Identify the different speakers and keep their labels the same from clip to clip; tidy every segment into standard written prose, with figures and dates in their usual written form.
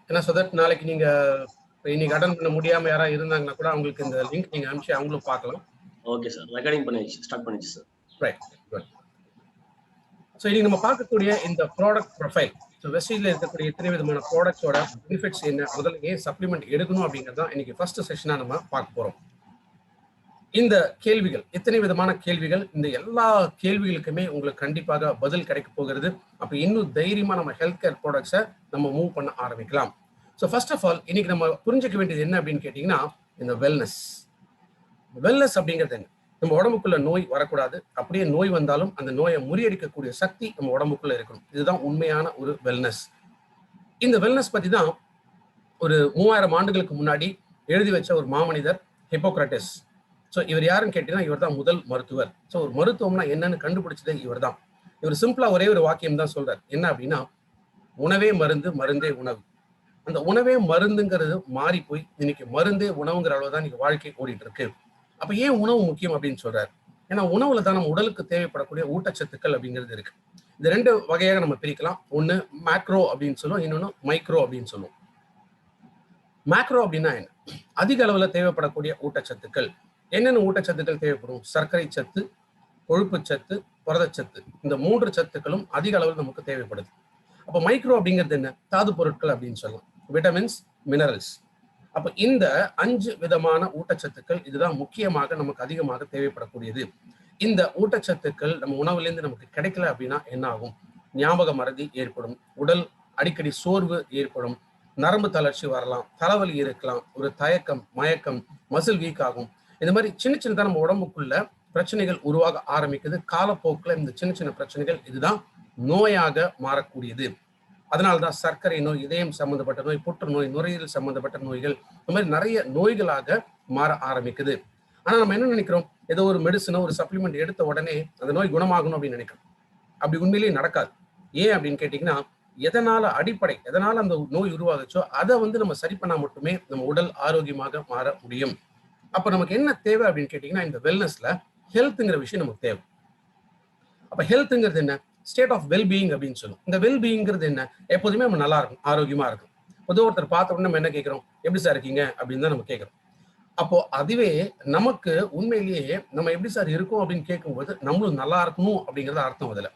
Speaker 1: ஏன்னா so that நாளைக்கு நீங்க இன்னைக்கு அட்டன் பண்ண முடியாம யாராவது இருந்தாங்கன்னா கூட அவங்களுக்கு இந்த லிங்க் நீங்க அனுப்பிச்சு அவங்களும் பார்க்கலாம்.
Speaker 2: ஓகே சார், ரெக்கார்டிங் பண்ணிடுச்சு, ஸ்டார்ட் பண்ணிடுச்சு சார்.
Speaker 1: Right, good. ஸோ இன்னைக்கு நம்ம பார்க்கக்கூடிய இந்த ப்ராடக்ட் ப்ரொஃபைல், ஸோ வெஸ்டீஜில் இருக்கக்கூடிய எத்தனை விதமான ப்ராடக்ட்ஸோட பெனிஃபிட்ஸ் என்ன, முதல்ல ஏன் சப்ளிமெண்ட் எடுக்கணும் அப்படிங்கிறது தான் இன்னைக்கு ஃபர்ஸ்ட் செஷனாக நம்ம பார்க்க போகிறோம். இந்த கேள்விகள், எத்தனை விதமான கேள்விகள், இந்த எல்லா கேள்விகளுக்குமே உங்களுக்கு கண்டிப்பாக பதில் கிடைக்க போகிறது. அப்போ இன்னும் தைரியமாக நம்ம ஹெல்த் கேர் ப்ராடக்ட்ஸை நம்ம மூவ் பண்ண ஆரம்பிக்கலாம். ஸோ ஃபர்ஸ்ட் ஆஃப் ஆல் இன்னைக்கு நம்ம புரிஞ்சுக்க வேண்டியது என்ன அப்படின்னு கேட்டிங்கன்னா, இந்த வெல்னஸ் அப்படிங்கிறது என்ன? நம்ம உடம்புக்குள்ள நோய் வரக்கூடாது, அப்படியே நோய் வந்தாலும் அந்த நோயை முறியடிக்கக்கூடிய சக்தி நம்ம உடம்புக்குள்ள இருக்கணும். இதுதான் உண்மையான ஒரு வெல்னஸ். இந்த வெல்னஸ் பத்தி தான் ஒரு 3000 ஆண்டுகளுக்கு முன்னாடி எழுதி வச்ச ஒரு மாமனிதர் ஹிப்போக்ரட்டிஸ். ஸோ இவர் யாருன்னு கேட்டீங்கன்னா, இவர் தான் முதல் மருத்துவர். ஸோ ஒரு மருத்துவம்னா என்னன்னு கண்டுபிடிச்சதே இவர் தான். இவர் சிம்பிளா ஒரே ஒரு வாக்கியம் தான் சொல்றார். என்ன அப்படின்னா, உணவே மருந்து, மருந்தே உணவு. அந்த உணவே மருந்துங்கிறது மாறி போய் இன்னைக்கு மருந்தே உணவுங்கிற அளவு தான் இன்னைக்கு வாழ்க்கை ஓடிட்டு இருக்கு. அப்ப ஏன் உணவு முக்கியம் அப்படின்னு சொல்றாரு? ஏன்னா உணவுல தான் நம்ம உடலுக்கு தேவைப்படக்கூடிய ஊட்டச்சத்துக்கள் அப்படிங்கிறது இருக்கு. இது 2 வகையாக நம்ம பிரிக்கலாம். ஒன்னு மேக்ரோ அப்படின்னு சொல்லுவோம், இன்னொன்னு மைக்ரோ அப்படின்னு சொல்லுவோம். மேக்ரோ அப்படின்னா என்ன? அதிக அளவுல தேவைப்படக்கூடிய ஊட்டச்சத்துக்கள். என்னென்ன ஊட்டச்சத்துக்கள் தேவைப்படும்? சர்க்கரை சத்து, கொழுப்பு சத்து, புரதச்சத்து. இந்த 3 சத்துக்களும் அதிக அளவில் நமக்கு தேவைப்படுது. அப்ப மைக்ரோ அப்படிங்கிறது என்ன? தாது பொருட்கள் அப்படின்னு சொல்லலாம். Vitamins, minerals. அப்ப இந்த 5 விதமான ஊட்டச்சத்துக்கள் இதுதான் முக்கியமாக நமக்கு அதிகமாக தேவைப்படக்கூடியது. இந்த ஊட்டச்சத்துக்கள் நம்ம உணவுலேருந்து நமக்கு கிடைக்கல அப்படின்னா என்ன ஆகும்? ஞாபக மறதி ஏற்படும், உடல் அடிக்கடி சோர்வு ஏற்படும், நரம்பு தளர்ச்சி வரலாம், தலைவலி இருக்கலாம், ஒரு தயக்கம், மயக்கம், மசில் வீக் ஆகும். இந்த மாதிரி சின்ன சின்னதா நம்ம உடம்புக்குள்ள பிரச்சனைகள் உருவாக ஆரம்பிக்குது. காலப்போக்கில் இந்த சின்ன சின்ன பிரச்சனைகள் இதுதான் நோயாக மாறக்கூடியது. அதனால்தான் சர்க்கரை நோய், இதயம் சம்பந்தப்பட்ட நோய், புற்றுநோய், நுரையீரல் சம்பந்தப்பட்ட நோய்கள், இந்த மாதிரி நிறைய நோய்களாக மாற ஆரம்பிக்குது. ஆனா நம்ம என்ன நினைக்கிறோம்? ஏதோ ஒரு மெடிசனோ ஒரு சப்ளிமெண்ட் எடுத்த உடனே அந்த நோய் குணமாகணும் அப்படின்னு நினைக்கிறோம். அப்படி உண்மையிலேயே நடக்காது. ஏன் அப்படின்னு கேட்டீங்கன்னா, எதனால அந்த நோய் உருவாகுச்சோ அதை நம்ம சரி பண்ணா மட்டுமே நம்ம உடல் ஆரோக்கியமாக மாற முடியும். அப்ப நமக்கு என்ன தேவை அப்படின்னு கேட்டீங்கன்னா, இந்த வெல்னஸ்ல ஹெல்த்ங்கிற விஷயம் நமக்கு தேவை. அப்ப ஹெல்த்ங்கிறது என்ன? ஸ்டேட் ஆஃப் வெல்பீயிங் அப்படின்னு சொல்லுவோம். இந்த வெல்பீயிங்கிறது என்ன? எப்போதுமே நம்ம நல்லா இருக்கும், ஆரோக்கியமா இருக்கும். பொதுவாக ஒருத்தர் பார்த்த உடனே நம்ம என்ன கேட்கிறோம்? எப்படி சார் இருக்கீங்க அப்படின்னு தான் நம்ம கேட்கிறோம். அப்போ அதுவே நமக்கு உண்மையிலேயே நம்ம எப்படி சார் இருக்கோம் அப்படின்னு கேட்கும்போது நம்மளும் நல்லா இருக்கணும் அப்படிங்கிறது அர்த்தம் அதுல.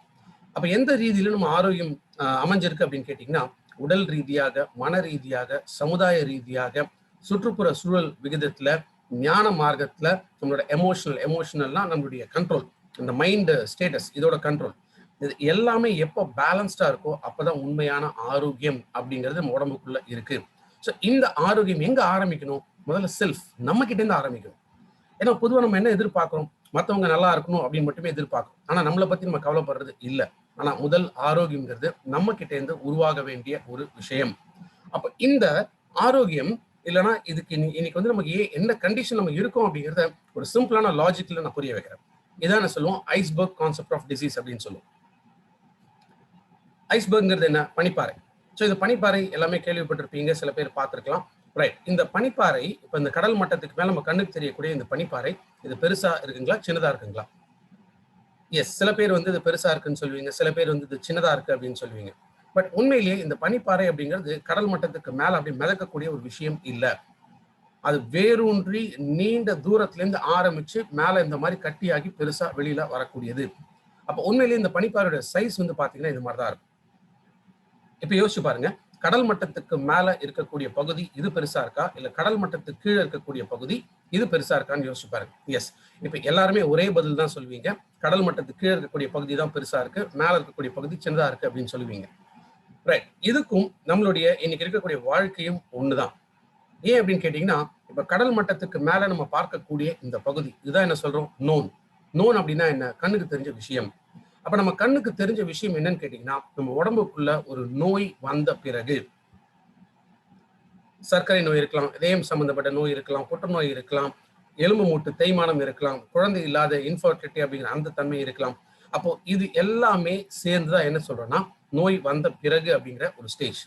Speaker 1: அப்ப எந்த ரீதியில நம்ம ஆரோக்கியம் அமைஞ்சிருக்கு அப்படின்னு கேட்டீங்கன்னா, உடல் ரீதியாக, மன ரீதியாக, சமுதாய ரீதியாக, சுற்றுப்புற சூழல் விகிதத்துல, ஞான மார்க்கத்துல, நம்மளோட எமோஷனல்லாம் நம்மளுடைய கண்ட்ரோல், இந்த மைண்ட் ஸ்டேட்டஸ் இதோட கண்ட்ரோல், இது எல்லாமே எப்போ பேலன்ஸ்டா இருக்கோ அப்பதான் உண்மையான ஆரோக்கியம் அப்படிங்கிறது நம்ம உடம்புக்குள்ள இருக்கு. ஸோ இந்த ஆரோக்கியம் எங்க ஆரம்பிக்கணும்? முதல்ல செல்ஃப், நம்ம கிட்ட இருந்து ஆரம்பிக்கணும். ஏன்னா பொதுவாக நம்ம என்ன எதிர்பார்க்கிறோம்? மற்றவங்க நல்லா இருக்கணும் அப்படின்னு மட்டுமே எதிர்பார்க்கிறோம். ஆனா நம்மளை பத்தி நம்ம கவலைப்படுறது இல்லை. ஆனா முதல் ஆரோக்கியங்கிறது நம்ம கிட்ட இருந்து உருவாக வேண்டிய ஒரு விஷயம். அப்ப இந்த ஆரோக்கியம் இல்லைன்னா இதுக்கு இன்னைக்கு நமக்கு என்ன கண்டிஷன் நம்ம இருக்கோம் அப்படிங்கிறத ஒரு சிம்பிளான லாஜிக்ல நான் புரிய வைக்கிறேன். இதான் நான் சொல்லுவோம் ஐஸ்பர்க் கான்செப்ட் ஆஃப் டிசீஸ் அப்படின்னு சொல்லுவோம். ஐஸ்பர்க்ங்கிறது என்ன? பனிப்பாறை. ஸோ இந்த பனிப்பாறை எல்லாமே கேள்விப்பட்டிருப்பீங்க, சில பேர் பார்த்துருக்கலாம். ரைட், இந்த பனிப்பாறை இப்போ இந்த கடல் மட்டத்துக்கு மேல நம்ம கண்ணுக்கு தெரியக்கூடிய இந்த பனிப்பாறை இது பெருசா இருக்குங்களா, சின்னதா இருக்குங்களா? எஸ், சில பேர் இது பெருசா இருக்குன்னு சொல்லுவீங்க, சில பேர் இது சின்னதா இருக்கு அப்படின்னு சொல்லுவீங்க. பட் உண்மையிலேயே இந்த பனிப்பாறை அப்படிங்கிறது கடல் மட்டத்துக்கு மேல அப்படி மிதக்கக்கூடிய ஒரு விஷயம் இல்லை. அது வேரூன்றி நீண்ட தூரத்திலேருந்து ஆரம்பிச்சு மேல இந்த மாதிரி கட்டியாகி பெருசா வெளியில வரக்கூடியது. அப்போ உண்மையிலேயே இந்த பனிப்பாறையோட சைஸ் பாத்தீங்கன்னா இது மாதிரிதான் இருக்கும். இப்ப யோசிச்சு பாருங்க, கடல் மட்டத்துக்கு மேல இருக்கக்கூடிய பகுதி இது பெருசா இருக்கா, இல்ல கடல் மட்டத்துக்கு கீழே இருக்கக்கூடிய பகுதி இது பெருசா இருக்கான்னு யோசிச்சு பாருங்க. எஸ், இப்ப எல்லாருமே ஒரே பதில் தான் சொல்லுவீங்க. கடல் மட்டத்துக்கு கீழே இருக்கக்கூடிய பகுதி தான் பெருசா இருக்கு, மேல இருக்கக்கூடிய பகுதி சின்னதா இருக்கு அப்படின்னு சொல்லுவீங்க. ரைட், இதுக்கும் நம்மளுடைய இன்னைக்கு இருக்கக்கூடிய வாழ்க்கையும் ஒண்ணுதான். ஏன் அப்படின்னு கேட்டீங்கன்னா, இப்ப கடல் மட்டத்துக்கு மேல நம்ம பார்க்கக்கூடிய இந்த பகுதி இதுதான் என்ன சொல்றோம்? நோன் அப்படின்னா என்ன? கண்ணுக்கு தெரிஞ்ச விஷயம். அப்ப நம்ம கண்ணுக்கு தெரிஞ்ச விஷயம் என்னன்னு கேட்டீங்கன்னா, நம்ம உடம்புக்குள்ள ஒரு நோய் வந்த பிறகு சர்க்கரை நோய் இருக்கலாம், இதயம் சம்பந்தப்பட்ட நோய் இருக்கலாம், புற்றுநோய் இருக்கலாம், எலும்பு மூட்டு தேய்மானம் இருக்கலாம், குழந்தை இல்லாத இன்ஃபர்டிலிட்டி அப்படிங்கிற அந்த தன்மை இருக்கலாம். அப்போ இது எல்லாமே சேர்ந்துதான் என்ன சொல்றோம்னா நோய் வந்த பிறகு அப்படிங்கிற ஒரு ஸ்டேஜ்.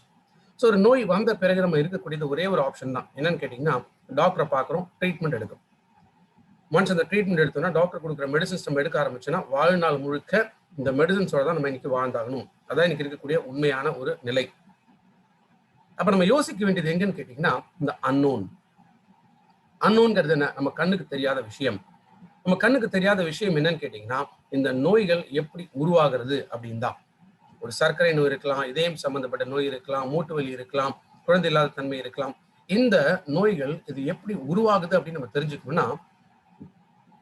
Speaker 1: ஸோ ஒரு நோய் வந்த பிறகு நம்ம இருக்கக்கூடியது ஒரே ஒரு ஆப்ஷன் தான். என்னன்னு கேட்டீங்கன்னா, டாக்டரை பார்க்குறோம், ட்ரீட்மெண்ட் எடுக்கும். ஒன்ஸ் அந்த ட்ரீட்மெண்ட் எடுத்தோம்னா டாக்டர் கொடுக்குற மெடிசன்ஸ் நம்ம எடுக்க ஆரம்பிச்சோன்னா வாழ்நாள் முழுக்க இந்த மெடிசன்ஸோட தான் நம்ம இன்னைக்கு வாழ்ந்தாகணும். அதான் இன்னைக்கு இருக்கக்கூடிய உண்மையான ஒரு நிலை. அப்ப நம்ம யோசிக்க வேண்டியது எங்கன்னு கேட்டீங்கன்னா, இந்த அன்னோன். அன்னோன்ங்கிறது என்ன? நம்ம கண்ணுக்கு தெரியாத விஷயம். நம்ம கண்ணுக்கு தெரியாத விஷயம் என்னன்னு கேட்டீங்கன்னா, இந்த நோய்கள் எப்படி உருவாகிறது அப்படின்னு தான். ஒரு சர்க்கரை நோய் இருக்கலாம், இதயம் சம்பந்தப்பட்ட நோய் இருக்கலாம், மூட்டு வலி இருக்கலாம், குழந்தை இல்லாத தன்மை இருக்கலாம். இந்த நோய்கள் இது எப்படி உருவாகுது அப்படின்னு நம்ம தெரிஞ்சுக்கணும்னா,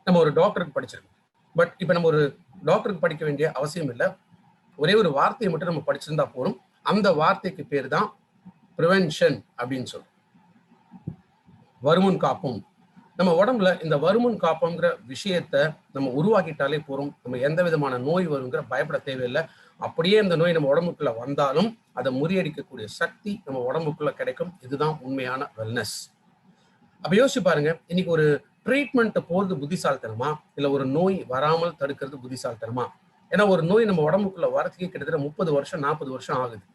Speaker 1: நம்ம ஒரு டாக்டருக்கு படிச்சிருக்கோம். பட் இப்ப நம்ம ஒரு டாக்டருக்கு படிக்க வேண்டிய அவசியம் இல்லை. ஒரே ஒரு வார்த்தையை மட்டும் நம்ம படிச்சிருந்தா போதும். அந்த வார்த்தைக்கு பேர் தான் ப்ரிவென்ஷன் அப்படின்னு சொல்றோம். வருமுன் காப்போம். நம்ம உடம்புல இந்த வருமுன் காப்போங்கிற விஷயத்த நம்ம உருவாக்கிட்டாலே போறோம். நம்ம எந்த விதமான நோய் வருங்கிற பயப்பட தேவையில்லை. அப்படியே இந்த நோய் நம்ம உடம்புக்குள்ள வந்தாலும் அதை முறியடிக்கக்கூடிய சக்தி நம்ம உடம்புக்குள்ள கிடைக்கும். இதுதான் உண்மையான வெல்னஸ். அப்ப யோசிச்சு பாருங்க, இன்னைக்கு ஒரு ட்ரீட்மெண்ட் போறது புத்திசாலித்தனமா, இல்ல ஒரு நோய் வராமல் தடுக்கிறது புத்திசாலித்தனமா? ஏன்னா ஒரு நோய் நம்ம உடம்புக்குள்ள வரதுக்கே கிட்டத்தட்ட 30 வருஷம் 40 வருஷம் ஆகுது.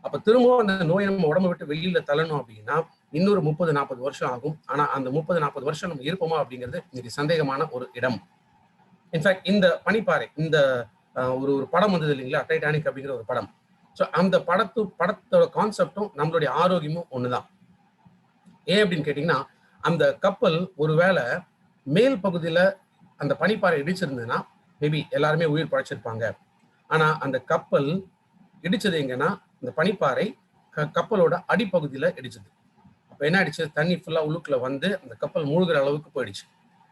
Speaker 1: அப்ப திரும்பவும் அந்த நோயை நம்ம உடம்பை விட்டு வெளியில தள்ளணும் அப்படின்னா இன்னொரு 30-40 வருஷம் ஆகும். ஆனா அந்த 30-40 வருஷம் நம்ம இருப்போமா அப்படிங்கிறது இன்னைக்கு சந்தேகமான ஒரு இடம். இன்ஃபேக்ட் இந்த பனிப்பாறை, இந்த ஒரு ஒரு படம் வந்தது இல்லைங்களா, டைட்டானிக் அப்படிங்கிற ஒரு படம். ஸோ அந்த படத்தோட கான்செப்டும் நம்மளுடைய ஆரோக்கியமும் ஒண்ணுதான். ஏன் அப்படின்னு கேட்டீங்கன்னா, அந்த கப்பல் ஒருவேளை மேல் பகுதியில அந்த பனிப்பாறை இடிச்சிருந்ததுன்னா மேபி எல்லாருமே உயிர் பழைச்சிருப்பாங்க. ஆனா அந்த கப்பல் இடிச்சது எங்கன்னா, இந்த பனிப்பாறை கப்பலோட அடிப்பகுதியில இடிச்சது. அப்ப என்ன ஆயிடுச்சு? தண்ணி ஃபுல்லா உள்ளுக்குள்ள வந்து அந்த கப்பல் மூழ்கிற அளவுக்கு போயிடுச்சு.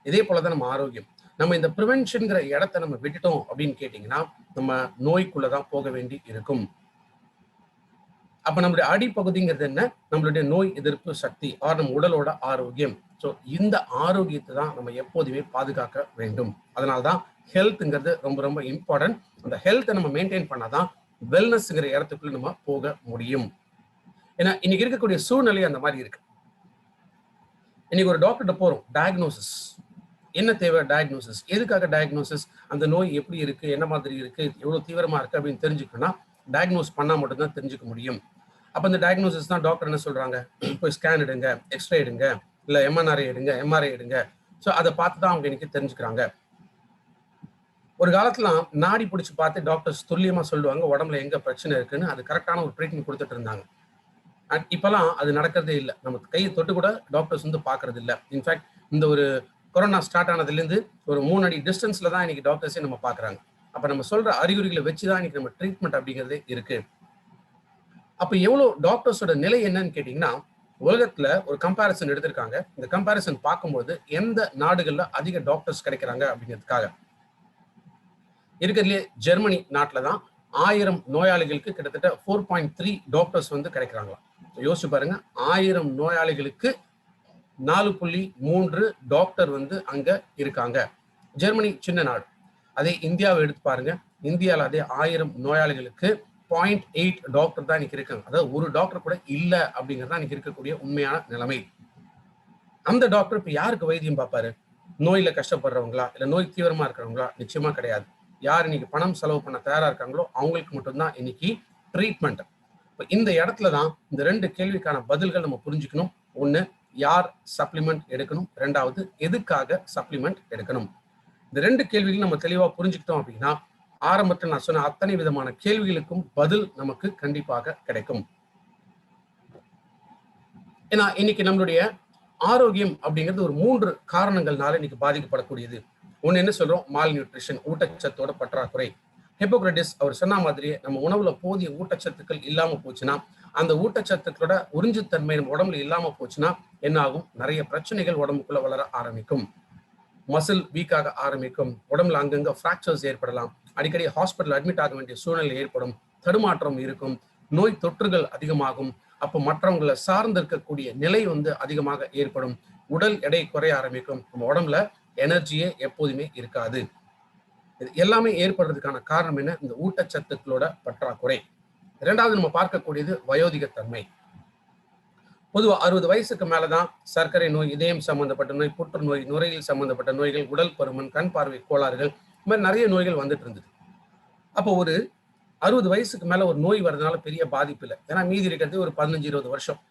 Speaker 1: இதே போலதான் நம்ம ஆரோக்கியம். நம்ம இந்த ப்ரிவென்ஷன்ங்கிற இடத்த நம்ம விட்டுட்டோம் அப்படின்னு கேட்டீங்கன்னா, நம்ம நோய்க்குள்ளதான் போக வேண்டி இருக்கும். அப்ப நம்மளுடைய அடிப்பகுதிங்கிறது என்ன? நம்மளுடைய நோய் எதிர்ப்பு சக்தி, நம்ம உடலோட ஆரோக்கியம். ஸோ இந்த ஆரோக்கியத்தை தான் நம்ம எப்போதுமே பாதுகாக்க வேண்டும். அதனால்தான் ஹெல்த்ங்கிறது ரொம்ப ரொம்ப இம்பார்ட்டன்ட். அந்த ஹெல்த்தை நம்ம மெயின்டைன் பண்ணாதான் வெல்னஸ்ங்கிற இடத்துக்குள்ள நம்ம போக முடியும். ஏன்னா இன்னைக்கு இருக்கக்கூடிய சூழ்நிலை அந்த மாதிரி இருக்கு. இன்னைக்கு ஒரு டாக்டர்கிட்ட போறோம், டயக்னோசிஸ் என்ன தேவை? டயக்னோசிஸ் எதுக்காக? டயக்னோசிஸ் அந்த நோய் எப்படி இருக்கு, என்ன மாதிரி இருக்கு, எவ்வளவு தீவிரமா இருக்கு அப்படின்னு தெரிஞ்சுக்கணும்னா டயக்னோஸ் பண்ணா மட்டும்தான் தெரிஞ்சுக்க முடியும். அப்ப இந்த டயக்னோசிஸ் தான் டாக்டர் என்ன சொல்றாங்க? போய் ஸ்கேன் எடுங்க, எக்ஸ்ரே எடுங்க, இல்ல எம்என்ஆர்ஐ எடுங்க, எம்ஆர்ஐ எடுங்க. ஸோ அதை பார்த்து தான் அவங்க இன்னைக்கு தெரிஞ்சுக்கிறாங்க. ஒரு காலத்துல நாடி பிடிச்சி பார்த்து டாக்டர்ஸ் துல்லியமா சொல்லுவாங்க உடம்புல எங்க பிரச்சனை இருக்குன்னு. அது கரெக்டான ஒரு ட்ரீட்மெண்ட் கொடுத்துட்டு இருந்தாங்க. இப்பெல்லாம் அது நடக்கிறதே இல்லை. நம்ம கையை தொட்டு கூட டாக்டர்ஸ் வந்து பாக்குறது இல்லை. இன்ஃபேக்ட் இந்த ஒரு கொரோனா ஸ்டார்ட் ஆனதுல இருந்து ஒரு 3 அடி டிஸ்டன்ஸ்ல தான் இன்னைக்கு டாக்டர்ஸே நம்ம பாக்குறாங்க. அப்ப நம்ம சொல்ற அறிகுறிகளை வச்சுதான் இன்னைக்கு நம்ம ட்ரீட்மெண்ட் அப்படிங்கிறதே இருக்கு. அப்ப எவ்வளவு டாக்டர்ஸோட நிலை என்னன்னு கேட்டீங்கன்னா, உலகத்துல ஒரு கம்பேரிசன் எடுத்திருக்காங்க. இந்த கம்பேரிசன் பார்க்கும்போது எந்த நாடுகள்ல அதிக டாக்டர்ஸ் கிடைக்கிறாங்க அப்படிங்கிறதுக்காக இருக்கிறதுலே ஜெர்மனி நாட்டுல தான் 1000 நோயாளிகளுக்கு கிட்டத்தட்ட 4.3 டாக்டர்ஸ் வந்து கிடைக்கிறாங்களா. யோசிச்சு பாருங்க, 1000 நோயாளிகளுக்கு 4.3 டாக்டர் வந்து அங்க இருக்காங்க. ஜெர்மனி சின்ன நாடு. அதே இந்தியாவை எடுத்து பாருங்க, இந்தியாவில் அதே 1000 நோயாளிகளுக்கு 0.8 டாக்டர் தான் இன்னைக்கு இருக்காங்க. அதாவது ஒரு டாக்டர் கூட இல்ல அப்படிங்கிறதா இன்னைக்கு இருக்கக்கூடிய உண்மையான நிலைமை. அந்த டாக்டர் இப்ப யாருக்கு வைத்தியம் பார்ப்பாரு? நோயில கஷ்டப்படுறவங்களா, இல்ல நோய் தீவிரமா இருக்கிறவங்களா? நிச்சயமா கிடையாது. யார் இன்னைக்கு பணம் செலவு பண்ண தயாரா இருக்காங்களோ அவங்களுக்கு மட்டும்தான் இன்னைக்கு ட்ரீட்மெண்ட். இந்த இடத்துல தான் இந்த 2 கேள்விக்கான பதில்கள் நம்ம புரிஞ்சுக்கணும். ஒண்ணு, யார் சப்ளிமெண்ட் எடுக்கணும், 2வது எதுக்காக சப்ளிமெண்ட் எடுக்கணும். இந்த 2 கேள்விகள் நம்ம தெளிவா புரிஞ்சுக்கிட்டோம் அப்படின்னா ஆரம்பத்தில் நான் சொன்ன அத்தனை விதமான கேள்விகளுக்கும் பதில் நமக்கு கண்டிப்பாக கிடைக்கும். ஏன்னா இன்னைக்கு நம்மளுடைய ஆரோக்கியம் அப்படிங்கிறது ஒரு 3 காரணங்கள்னால இன்னைக்கு பாதிக்கப்படக்கூடியது. ஒண்ணு என்ன சொல்றோம்? மால் நியூட்ரிஷன், ஊட்டச்சத்தோட பற்றாக்குறை. ஹிப்போக்ரட்டிஸ் அவர் சொன்ன மாதிரியே நம்ம உணவுல போதிய ஊட்டச்சத்துக்கள் இல்லாம போச்சுன்னா, அந்த ஊட்டச்சத்துக்களோட உறிஞ்சுத்தன்மை நம்ம உடம்புல இல்லாம போச்சுன்னா என்ன ஆகும்? நிறைய பிரச்சனைகள் உடம்புக்குள்ள வளர ஆரம்பிக்கும். மசில் வீக் ஆக ஆரம்பிக்கும். உடம்புல அங்கங்க ஃப்ராக்சர்ஸ் ஏற்படலாம். அடிக்கடி ஹாஸ்பிட்டல் அட்மிட் ஆக வேண்டிய சூழ்நிலை ஏற்படும். தடுமாற்றம் இருக்கும். நோய் தொற்றுகள் அதிகமாகும். அப்போ மற்றவங்களை சார்ந்து இருக்கக்கூடிய நிலை வந்து அதிகமாக ஏற்படும். உடல் எடை குறைய ஆரம்பிக்கும். நம்ம உடம்புல எனர்ஜியே எப்போதுமே இருக்காது. இது எல்லாமே ஏற்படுறதுக்கான காரணம் என்ன? இந்த ஊட்டச்சத்துக்களோட பற்றாக்குறை. 2வது நம்ம பார்க்கக்கூடியது வயோதிகத்தன்மை. பொதுவா 60 வயசுக்கு மேலதான் சர்க்கரை நோய், இதயம் சம்பந்தப்பட்ட நோய், புற்றுநோய், நுரையீரல் சம்பந்தப்பட்ட நோய்கள், உடல் பருமன், கண் பார்வை கோளாறுகள், இந்த மாதிரி நிறைய நோய்கள் வந்துட்டு இருந்தது. அப்போ ஒரு 60 வயசுக்கு மேல ஒரு நோய் வர்றதுனால பெரிய பாதிப்பு இல்லை. ஏன்னா மீதி இருக்கிறது ஒரு 15-20 வருஷம்.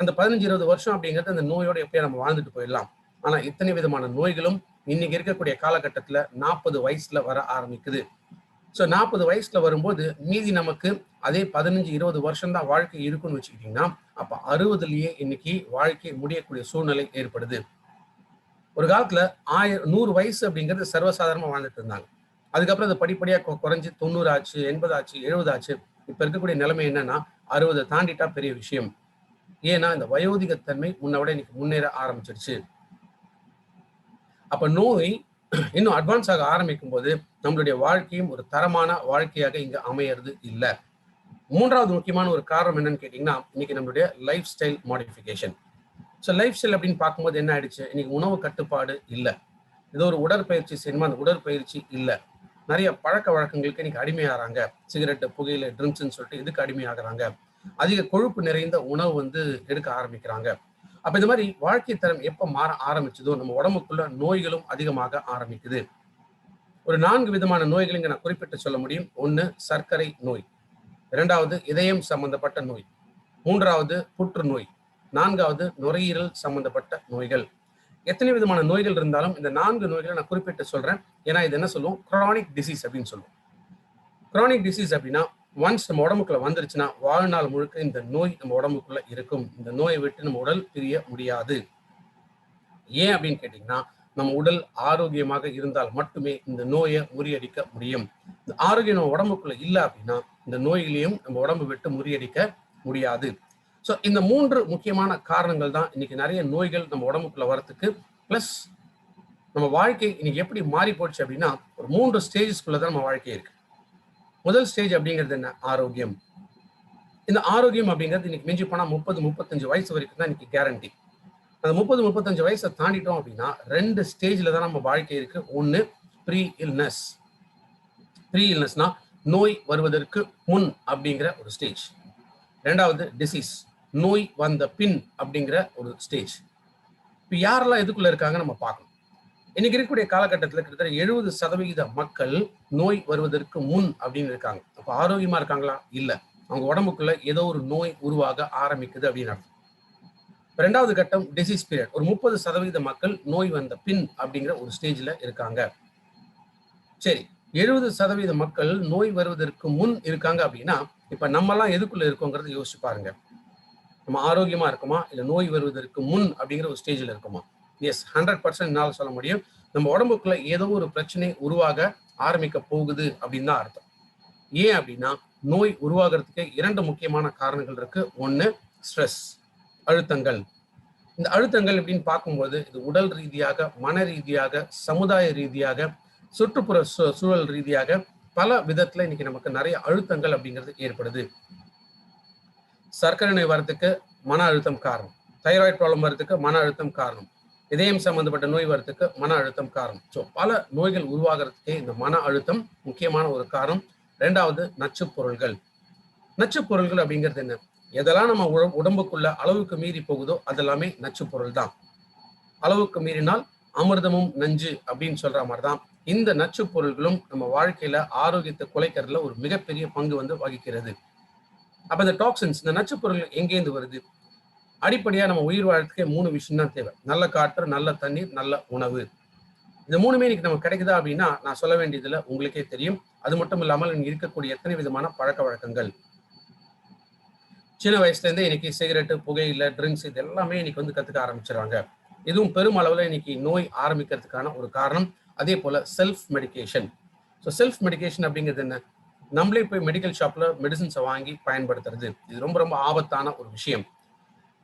Speaker 1: அந்த 15-20 வருஷம் அப்படிங்கிறது அந்த நோயோட எப்படியா நம்ம வாழ்ந்துட்டு போயிடலாம். ஆனா இத்தனை விதமான நோய்களும் இன்னைக்கு இருக்கக்கூடிய காலகட்டத்துல 40 வயசுல வர ஆரம்பிக்குது. ஸோ 40 வயசுல வரும்போது மீதி நமக்கு அதே 15-20 வருஷம் தான் வாழ்க்கை இருக்குன்னு வச்சுக்கிட்டீங்கன்னா, அப்ப 60லயே இன்னைக்கு வாழ்க்கை முடியக்கூடிய சூழ்நிலை ஏற்படுது. ஒரு காலத்துல 100 வயசு அப்படிங்கிறது சர்வசாதாரணமா வாழ்ந்துட்டு இருந்தாங்க. அதுக்கப்புறம் அது படிப்படியா குறைஞ்சு 90 ஆச்சு, 80 ஆச்சு, 70 ஆச்சு. இப்ப இருக்கக்கூடிய நிலைமை என்னன்னா 60 தாண்டிட்டா பெரிய விஷயம். ஏன்னா இந்த வயோதிகத்தன்மை முன்ன விட இன்னைக்கு முன்னேற ஆரம்பிச்சிருச்சு. அப்ப நோய் இன்னும் அட்வான்ஸ் ஆக ஆரம்பிக்கும் போது நம்மளுடைய வாழ்க்கையும் ஒரு தரமான வாழ்க்கையாக இங்க அமையறது இல்ல. 3வது முக்கியமான ஒரு காரணம் என்னன்னு கேட்டீங்கன்னா, இன்னைக்கு நம்மளுடைய life style modification. So life style அப்படின்னு பார்க்கும்போது என்ன ஆயிடுச்சு, இன்னைக்கு உணவு கட்டுப்பாடு இல்ல. ஏதோ ஒரு உடற்பயிற்சி செய்யணுமா, அந்த உடற்பயிற்சி இல்ல. நிறைய பழக்க வழக்கங்களுக்கு இன்னைக்கு அடிமையாகிறாங்க. சிகரெட்டு, புகையிலை, ட்ரிங்க்ஸ்ன்னு சொல்லிட்டு இதுக்கு அடிமையாகிறாங்க. அதிக கொழுப்பு நிறைந்த உணவு எடுக்க ஆரம்பிக்கிறாங்க. அப்ப இந்த மாதிரி வாழ்க்கை தரம் எப்ப மாற ஆரம்பிச்சதோ நம்ம உடம்புக்குள்ள நோய்களும் அதிகமாக ஆரம்பிக்குது. ஒரு 4 விதமான நோய்கள் இங்க நான் குறிப்பிட்டு சொல்ல முடியும். 1 சர்க்கரை நோய், 2வது இதயம் சம்பந்தப்பட்ட நோய், 3வது புற்றுநோய், 4வது நுரையீரல் சம்பந்தப்பட்ட நோய்கள். எத்தனை விதமான நோய்கள் இருந்தாலும் இந்த 4 நோய்களை நான் குறிப்பிட்டு சொல்றேன். ஏன்னா இது என்ன சொல்லுவோம், கிரானிக் டிசீஸ் அப்படின்னு சொல்லுவோம். கிரானிக் டிசீஸ் அப்படின்னா ஒன்ஸ் நம்ம உடம்புக்குள்ள வந்துருச்சுன்னா வாழ்நாள் முழுக்க இந்த நோய் நம்ம உடம்புக்குள்ள இருக்கும். இந்த நோயை விட்டு நம்ம உடல் பிரிய முடியாது. ஏன் அப்படின்னு கேட்டீங்கன்னா, நம்ம உடல் ஆரோக்கியமாக இருந்தால் மட்டுமே இந்த நோயை முறியடிக்க முடியும். இந்த ஆரோக்கியம் நம்ம உடம்புக்குள்ள இல்லை அப்படின்னா இந்த நோய்களையும் நம்ம உடம்பு விட்டு முறியடிக்க முடியாது. ஸோ இந்த 3 முக்கியமான காரணங்கள் தான் இன்னைக்கு நிறைய நோய்கள் நம்ம உடம்புக்குள்ள வரத்துக்கு. பிளஸ் நம்ம வாழ்க்கை இன்னைக்கு எப்படி மாறி போச்சு அப்படின்னா, ஒரு 3 ஸ்டேஜஸ்க்குள்ள தான் நம்ம வாழ்க்கை இருக்கு. முதல் ஸ்டேஜ் அப்படிங்கிறது என்ன, ஆரோக்கியம். இந்த ஆரோக்கியம் அப்படிங்கிறது இன்னைக்கு மிஞ்சி போனா 30-35 வயசு வரைக்கும் தான் இன்னைக்கு கேரண்டி. அந்த 30-35 வயசை தாண்டிட்டோம் அப்படின்னா 2 ஸ்டேஜ்ல தான் நம்ம வாழ்க்கை இருக்கு. 1 ப்ரீ இல்னஸ். ப்ரீ இல்னஸ்னா நோய் வருவதற்கு முன் அப்படிங்கிற ஒரு ஸ்டேஜ். 2வது டிசீஸ், நோய் வந்த பின் அப்படிங்கிற ஒரு ஸ்டேஜ். இப்போ யாரெல்லாம் எதுக்குள்ள இருக்காங்க நம்ம பார்க்கணும். இன்னைக்கு இருக்கக்கூடிய காலகட்டத்தில் கிட்டத்தட்ட 70% மக்கள் நோய் வருவதற்கு முன் அப்படின்னு இருக்காங்க. அப்ப ஆரோக்கியமா இருக்காங்களா? இல்ல. அவங்க உடம்புக்குள்ள ஏதோ ஒரு நோய் உருவாக ஆரம்பிக்குது அப்படின்னு அர்த்தம். 2வது கட்டம் டிசீஸ் பீரியட். ஒரு 30% மக்கள் நோய் வந்த பின் அப்படிங்கிற ஒரு ஸ்டேஜ்ல இருக்காங்க. சரி, 70% மக்கள் நோய் வருவதற்கு முன் இருக்காங்க அப்படின்னா இப்ப நம்மலாம் எதுக்குள்ள இருக்கோங்கிறத யோசிச்சு பாருங்க. நம்ம ஆரோக்கியமா இருக்குமா, இல்ல நோய் வருவதற்கு முன் அப்படிங்கிற ஒரு ஸ்டேஜ்ல இருக்குமா? எஸ், 100% என்னால சொல்ல முடியும். நம்ம உடம்புக்குள்ள ஏதோ ஒரு பிரச்சனை உருவாக ஆரம்பிக்க போகுது அப்படின்னு தான் அர்த்தம். ஏன் அப்படின்னா நோய் உருவாகிறதுக்கு 2 முக்கியமான காரணங்கள் இருக்கு. 1 ஸ்ட்ரெஸ், அழுத்தங்கள். இந்த அழுத்தங்கள் எப்படின்னு பார்க்கும்போது இது உடல் ரீதியாக, மன ரீதியாக, சமுதாய ரீதியாக, சுற்றுப்புற சூழல் ரீதியாக பல விதத்துல இன்னைக்கு நமக்கு நிறைய அழுத்தங்கள் அப்படிங்கிறது ஏற்படுது. சர்க்கரை நோய் வரத்துக்கு மன அழுத்தம் காரணம், தைராய்டு ப்ராப்ளம் வரதுக்கு மன அழுத்தம் காரணம், இதயம் சம்பந்தப்பட்ட நோய் வரத்துக்கு மன அழுத்தம் காரணம். ஸோ பல நோய்கள் உருவாகிறதுக்கே இந்த மன அழுத்தம் முக்கியமான ஒரு காரணம். 2வது நச்சுப் பொருள்கள். நச்சுப் பொருள்கள் அப்படிங்கிறது என்ன, எதெல்லாம் நம்ம உடம்புக்குள்ள அளவுக்கு மீறி போகுதோ அதெல்லாமே நச்சுப் பொருள் தான். அளவுக்கு மீறினால் அமிர்தமும் நஞ்சு அப்படின்னு சொல்ற மாதிரிதான் இந்த நச்சுப் பொருள்களும் நம்ம வாழ்க்கையில ஆரோக்கியத்தை குலைக்கிறதுல ஒரு மிகப்பெரிய பங்கு வகிக்கிறது. அப்ப இந்த டாக்ஸின்ஸ், இந்த நச்சுப் பொருள்கள் எங்கேருந்து வருது? அடிப்படையா நம்ம உயிர் வாழ்க்கைக்கு 3 விஷயம் தான் தேவை. நல்ல காற்று, நல்ல தண்ணீர், நல்ல உணவு. இந்த 3மே இன்னைக்கு நமக்கு கிடைக்குதா அப்படின்னா நான் சொல்ல வேண்டியதுல உங்களுக்கே தெரியும். அது மட்டும் இல்லாமல் இங்க இருக்கக்கூடிய எத்தனை விதமான பழக்க வழக்கங்கள். சின்ன வயசுல இருந்தே இன்னைக்கு சிகரெட்டு, புகையில, ட்ரிங்க்ஸ் இது எல்லாமே இன்னைக்கு கத்துக்க ஆரம்பிச்சிடறாங்க. இதுவும் பெரும் அளவுல இன்னைக்கு நோய் ஆரம்பிக்கிறதுக்கான ஒரு காரணம். அதே போல self medication. So self medication அப்படிங்கிறது என்ன, நம்மளே போய் மெடிக்கல் ஷாப்ல மெடிசன்ஸை வாங்கி பயன்படுத்துறது. இது ரொம்ப ரொம்ப ஆபத்தான ஒரு விஷயம்.